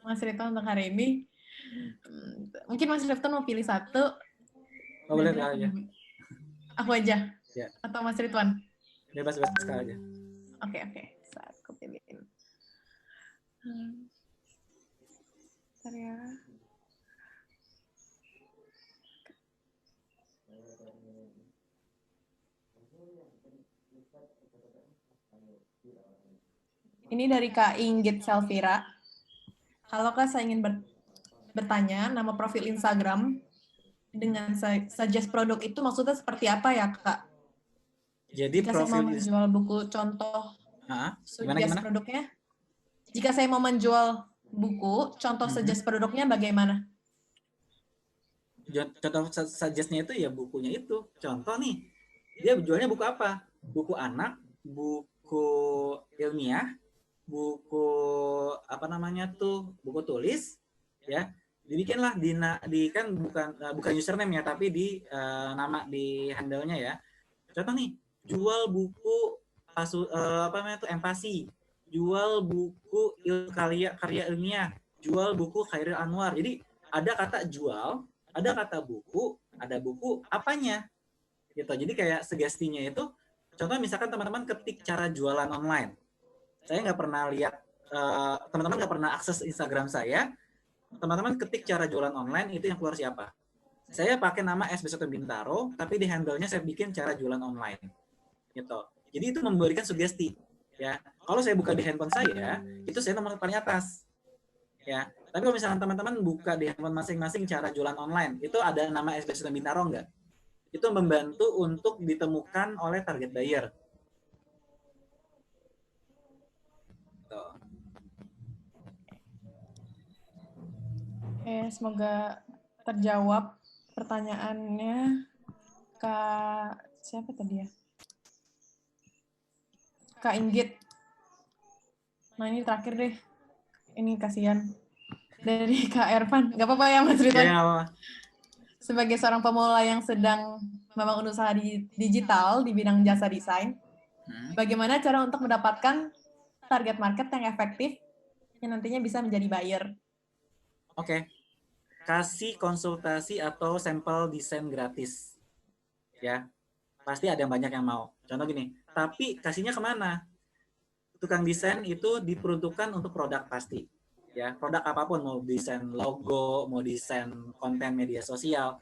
Mas Rifton untuk hari ini. Mungkin Mas Rifton mau pilih satu. Oh, boleh aja. Aku aja? Ya. Atau Mas Ridwan? Bebas-bebas sekali aja. Oke. Saat aku pilihin. Bentar ya. Ini dari Kak Inggit Selvira. Halo Kak, saya ingin bertanya, nama profil Instagram dengan suggest produk itu maksudnya seperti apa ya Kak? Jadi jika saya mau menjual buku contoh suggest produknya, jika saya mau menjual buku contoh suggest produknya bagaimana? Contoh suggestnya itu ya bukunya itu. Contoh nih, dia jualnya buku apa? Buku anak, buku ilmiah, buku apa namanya tuh, buku tulis, ya. Dibikinlah di kan bukan username ya, tapi di nama di handle-nya ya. Contoh nih, jual buku apa namanya tuh, empati, jual buku karya ilmiah, jual buku Khairil Anwar. Jadi ada kata jual, ada kata buku, ada buku apanya gitu. Jadi kayak sugestinya itu, contoh misalkan teman-teman ketik cara jualan online. Saya nggak pernah lihat, teman-teman nggak pernah akses Instagram saya, teman-teman ketik cara jualan online, itu yang keluar siapa? Saya pakai nama SB Soto Bintaro, tapi di handle-nya saya bikin cara jualan online gitu. Jadi itu memberikan sugesti. Ya, kalau saya buka di handphone saya, itu saya nomor paling atas. Ya, tapi kalau misalnya teman-teman buka di handphone masing-masing cara jualan online, itu ada nama SB Sunan Bintaro nggak? Itu membantu untuk ditemukan oleh target buyer. Tuh. Oke, semoga terjawab pertanyaannya. Kak, siapa tadi ya? Kak Inggit. Nah, ini terakhir deh. Ini kasihan. Dari Kak Ervan. Gak apa-apa ya, Mas Ridwan? Ya, Sebagai seorang pemula yang sedang membangun usaha digital di bidang jasa desain, bagaimana cara untuk mendapatkan target market yang efektif yang nantinya bisa menjadi buyer? Oke. Kasih konsultasi atau sampel desain gratis. Ya, pasti ada yang banyak yang mau. Contoh gini, tapi kasihnya kemana? Tukang desain itu diperuntukkan untuk produk pasti. Ya, produk apapun, mau desain logo, mau desain konten media sosial.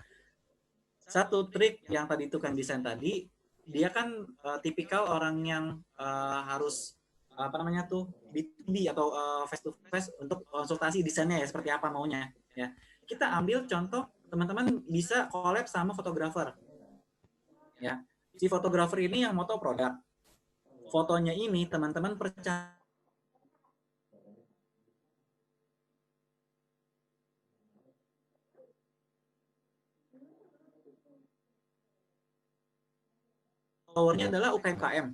Satu trik yang tadi tukang desain tadi, dia kan tipikal orang yang harus apa namanya tuh B2B atau face to face untuk konsultasi desainnya ya seperti apa maunya ya. Kita ambil contoh teman-teman bisa collab sama fotografer. Ya. Si fotografer ini yang moto produk. Fotonya ini teman-teman percaya followernya adalah UKM-UKM.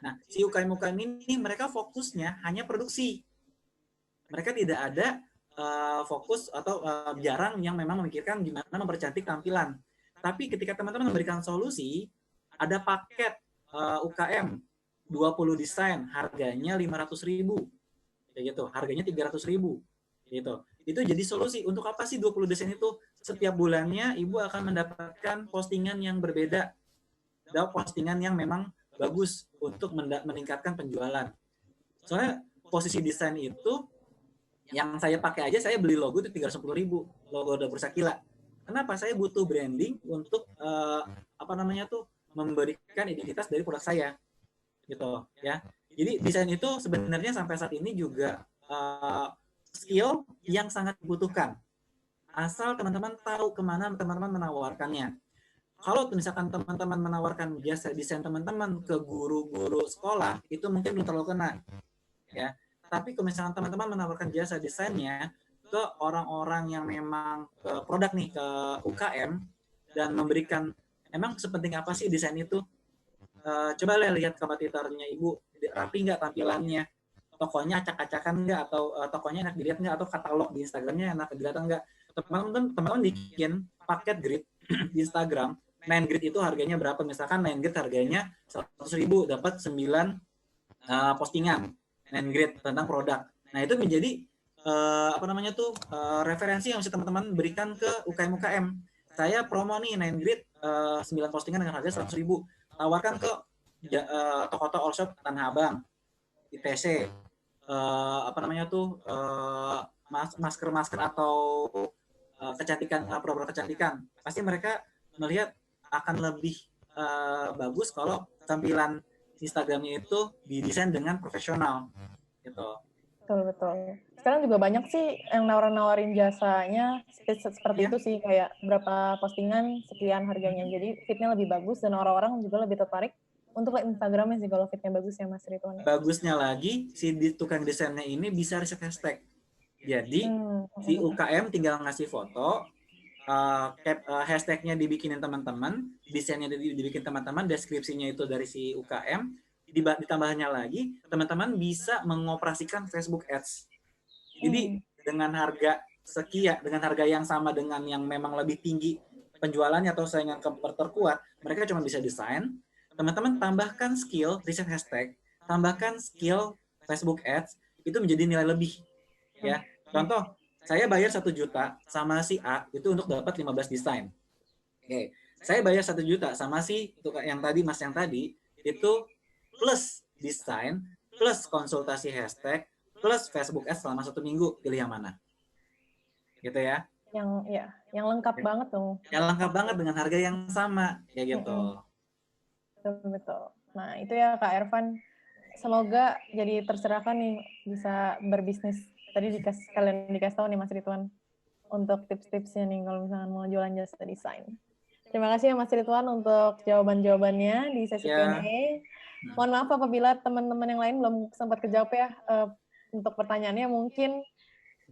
Nah, si UKM-UKM ini mereka fokusnya hanya produksi. Mereka tidak ada fokus atau jarang yang memang memikirkan gimana mempercantik tampilan. Tapi ketika teman-teman memberikan solusi, ada paket UKM 20 desain, harganya 500.000. Kayak gitu, harganya 300.000. Gitu. Itu jadi solusi. Untuk apa sih 20 desain itu? Setiap bulannya Ibu akan mendapatkan postingan yang berbeda. Dan postingan yang memang bagus untuk meningkatkan penjualan. Soalnya posisi desain itu yang saya pakai aja, saya beli logo itu 310.000, logo Dapur Sakila. Kenapa? Saya butuh branding untuk apa namanya tuh memberikan identitas dari produk saya, gitu ya. Jadi desain itu sebenarnya sampai saat ini juga skill yang sangat dibutuhkan. Asal teman-teman tahu kemana teman-teman menawarkannya. Kalau misalkan teman-teman menawarkan jasa desain teman-teman ke guru-guru sekolah, itu mungkin belum terlalu kena, ya. Tapi kalau misalkan teman-teman menawarkan jasa desainnya ke orang-orang yang memang ke produk nih, ke UKM, dan memberikan, emang sepenting apa sih desain itu? Coba lihat kompetitornya Ibu, rapi nggak tampilannya, tokonya acak-acakan nggak, atau tokonya enak dilihat nggak, atau katalog di Instagramnya enak dilihat nggak. Teman-teman bikin paket grid di Instagram. 9 grid itu harganya berapa? Misalkan 9 grid harganya 100.000, dapat 9 postingan 9 grid tentang produk. Nah, itu menjadi apa namanya tuh referensi yang bisa teman-teman berikan ke UKM-UKM. Saya promo nih 9 grid 9 postingan dengan harga 100.000. Tawarkan ke toko-toko all shop Tanah Abang, ITC, apa namanya tuh masker-masker atau kecantikan, produk kecantikan. Pasti mereka melihat akan lebih bagus kalau tampilan Instagramnya itu didesain dengan profesional, gitu. Betul. Sekarang juga banyak sih yang nawarin jasanya seperti itu sih, kayak berapa postingan sekian harganya. Jadi fitnya lebih bagus dan orang-orang juga lebih tertarik untuk lihat Instagramnya sih kalau fitnya bagus ya, Mas Ridwan. Bagusnya lagi, si tukang desainnya ini bisa riset hashtag. Jadi si UKM tinggal ngasih foto, hashtagnya dibikinin teman-teman, desainnya dibikin teman-teman, deskripsinya itu dari si UKM, ditambahnya lagi teman-teman bisa mengoperasikan Facebook Ads. Jadi dengan harga sekian, dengan harga yang sama dengan yang memang lebih tinggi penjualannya atau saingan terkuat, mereka cuma bisa desain. Teman-teman tambahkan skill riset hashtag, tambahkan skill Facebook Ads, itu menjadi nilai lebih. Ya, contoh, saya bayar 1 juta sama si A itu untuk dapat 15 desain. Oke, saya bayar 1 juta sama si yang tadi, Mas yang tadi, itu plus desain, plus konsultasi hashtag, plus Facebook Ads selama 1 minggu, pilih yang mana? Gitu ya. Yang lengkap banget dong. Yang lengkap banget dengan harga yang sama, kayak gitu. Betul. Nah, itu ya Kak Ervan. Semoga jadi tercerahkan nih bisa berbisnis. Tadi kalian dikasih tahu nih Mas Ridwan untuk tips-tipsnya nih kalau misalnya mau jualan jasa desain. Terima kasih ya Mas Ridwan untuk jawaban-jawabannya di sesi Ya. Q&A. Mohon maaf apabila teman-teman yang lain belum sempat kejawab ya untuk pertanyaannya. Mungkin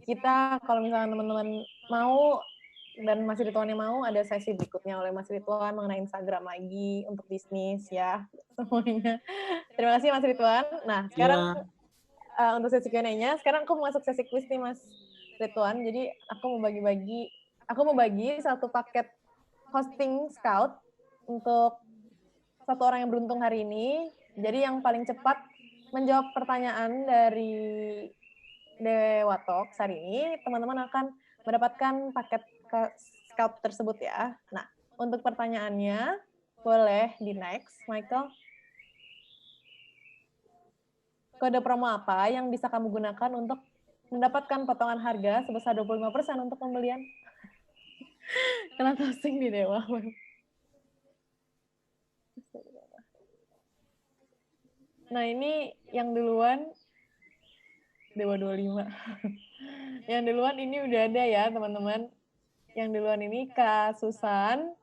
kita kalau misalnya teman-teman mau dan Mas Ridwan yang mau, ada sesi berikutnya oleh Mas Ridwan mengenai Instagram lagi untuk bisnis ya semuanya. Terima kasih Mas Ridwan. Nah, sekarang untuk sesi Q&A-nya, sekarang aku mau masuk sesi quiz nih Mas Ridwan. Jadi aku mau bagi satu paket hosting Scout untuk satu orang yang beruntung hari ini. Jadi yang paling cepat menjawab pertanyaan dari Dewa Talks hari ini, teman-teman akan mendapatkan paket Scout tersebut ya. Nah, untuk pertanyaannya, boleh di next, Michael. Kode promo apa yang bisa kamu gunakan untuk mendapatkan potongan harga sebesar 25% untuk pembelian? Kena toasting di Dewa. Nah, ini yang duluan Dewa 25. Yang duluan ini udah ada ya, teman-teman. Yang duluan ini Kak Susan.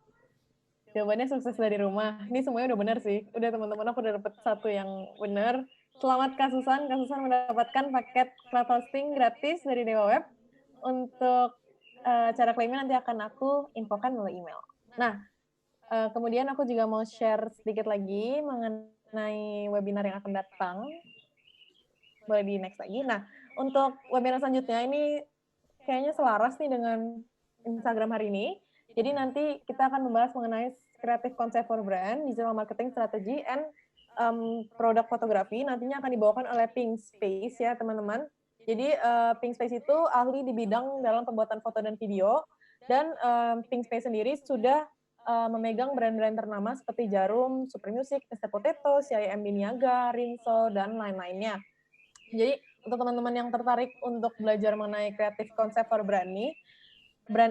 Jawabannya sukses dari rumah. Ini semuanya udah benar sih. Udah teman-teman, aku udah dapet satu yang benar. Selamat Kak Susan. Kak Susan mendapatkan paket cloud hosting gratis dari Dewa Web. Untuk cara klaimnya nanti akan aku infokan melalui email. Nah, kemudian aku juga mau share sedikit lagi mengenai webinar yang akan datang. Boleh di next lagi. Nah, untuk webinar selanjutnya ini kayaknya selaras nih dengan Instagram hari ini. Jadi nanti kita akan membahas mengenai creative concept for brand, digital marketing strategy, and produk fotografi. Nantinya akan dibawakan oleh Pink Space ya teman-teman. Jadi Pink Space itu ahli di bidang dalam pembuatan foto dan video. Dan Pink Space sendiri sudah memegang brand-brand ternama seperti Jarum, Super Music, Mr. Potato, CIMB Niaga, Rinso, dan lain-lainnya. Jadi untuk teman-teman yang tertarik untuk belajar mengenai creative concept for brand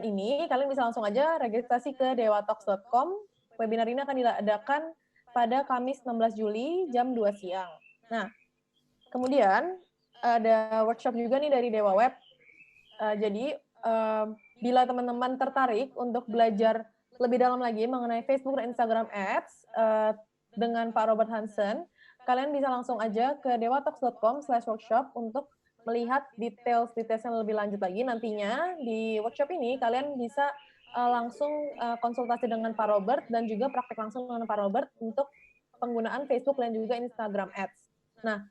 ini, kalian bisa langsung aja registrasi ke dewatalks.com. Webinar ini akan diadakan pada Kamis 16 Juli jam 2 siang. Nah, kemudian ada workshop juga nih dari Dewa Web. Jadi, bila teman-teman tertarik untuk belajar lebih dalam lagi mengenai Facebook dan Instagram Ads dengan Pak Robert Hansen, kalian bisa langsung aja ke dewatalks.com/workshop untuk melihat details-details yang lebih lanjut lagi. Nantinya di workshop ini kalian bisa langsung konsultasi dengan Pak Robert dan juga praktek langsung dengan Pak Robert untuk penggunaan Facebook dan juga Instagram Ads. Nah,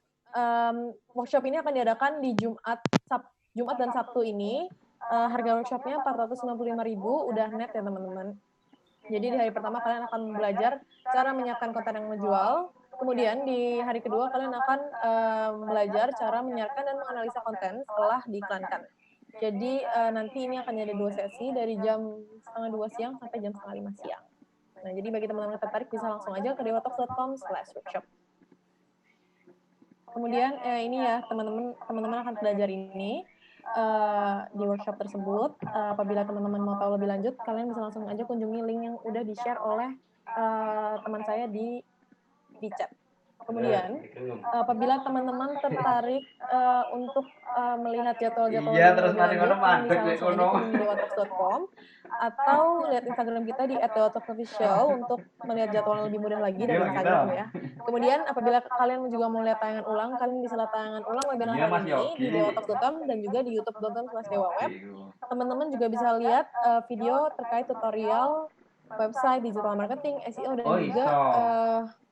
workshop ini akan diadakan di Jumat dan Sabtu ini. Harga workshopnya 495.000, udah net ya teman-teman. Jadi di hari pertama kalian akan belajar cara menyiapkan konten yang menjual. Kemudian di hari kedua kalian akan belajar cara menyiarkan dan menganalisa konten setelah diiklankan. Jadi nanti ini akan ada 2 sesi dari jam 1:30 siang sampai jam 4:30 siang. Nah, jadi bagi teman-teman yang tertarik bisa langsung aja ke dewatalks.com/workshop. Kemudian ini ya teman-teman akan belajar ini di workshop tersebut. Apabila teman-teman mau tahu lebih lanjut, kalian bisa langsung aja kunjungi link yang udah di-share oleh teman saya di chat. Kemudian, apabila teman-teman tertarik untuk melihat jadwal-jadwal lebih lanjut, kalian bisa langsung aja kunjungi dewatalks.com atau lihat Instagram kita di @dewatalksofficial untuk melihat jadwal yang lebih mudah lagi dari Instagram ya. Kemudian, apabila kalian juga mau lihat tayangan ulang, kalian bisa lihat tayangan ulang webinar hari ini di dewatalks.com dan juga di youtube.com/dewaweb. Teman-teman juga bisa lihat video terkait tutorial website, digital marketing, SEO, dan juga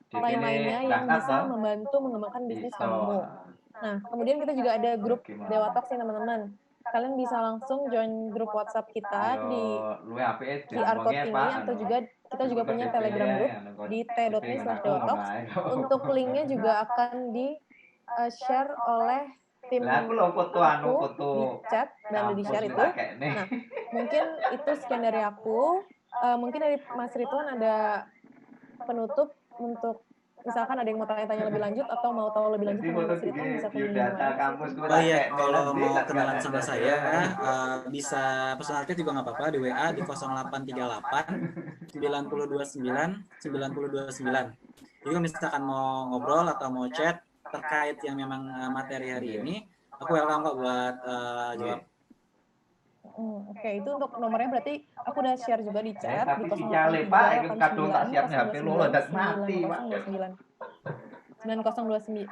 lain-lainnya yang bisa membantu mengembangkan bisnis kamu. Nah, kemudian kita juga ada grup Dewa Talks nih teman-teman. Kalian bisa langsung join grup WhatsApp kita di QR code ini, atau juga kita juga punya Telegram group di t.me/dewatalks. Untuk linknya juga akan di-share oleh tim aku di chat dan di-share itu. Nah, mungkin itu sekian dari aku. Mungkin dari Mas Ridwan ada penutup untuk misalkan ada yang mau tanya-tanya lebih lanjut atau mau tahu lebih lanjut tentang Mas Ridwan, bisa kunjungi Oh iya, kalau mau kenalan sama saya bisa personal chat juga nggak apa-apa di WA di 0838 929 929. Jadi kalau misalkan mau ngobrol atau mau chat terkait yang memang materi hari ini, aku welcome kok buat jawab. Oke, itu untuk nomornya berarti aku udah share juga di chat di Tapi sinyale Pak, ikut kadung tak siapnya HP lo dan mati Pak. 9029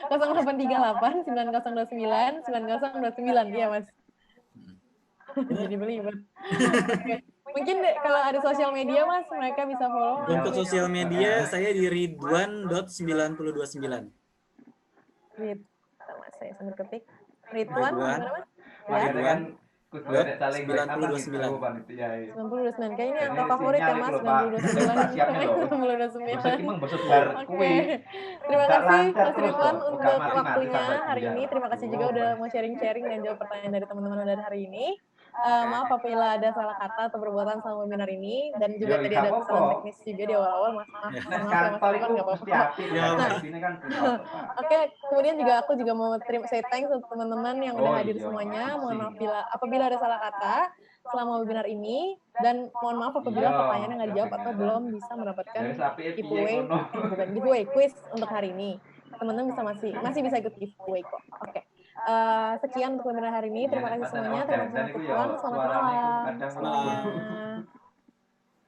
0838 9029 9029 iya Mas. Jadi belibet. Oke. Mungkin kalau ada sosial media Mas, mereka bisa follow. Untuk sosial media saya di ridwan.9029. Mas, saya sambil ketik. Ridwan gimana Mas? Ridwan. Kudu ada saling 9029. 9029. Kayak ini angka favorit ya Mas, 9029. 9029. Oke. Terima kasih Mas Ridwan untuk waktunya hari ini. Terima kasih juga udah mau sharing-sharing dan jawab pertanyaan dari teman-teman dari hari ini. Maaf apabila ada salah kata atau perbuatan sama webinar ini dan juga tadi ada kesalahan teknis juga di awal-awal Mas. Maaf ya Mas Ridwan, nggak apa-apa. Oke, kemudian juga aku juga mau say thanks untuk teman-teman yang udah hadir semuanya. Mohon maaf apabila ada salah kata selama webinar ini dan mohon maaf apabila pertanyaannya nggak dijawab atau belum bisa mendapatkan giveaway quiz untuk hari ini. Teman-teman masih bisa ikut giveaway kok. Oke. Sekian untuk webinar hari ini. Terima kasih semuanya. Terima kasih Mas Ridwan. Selamat malam.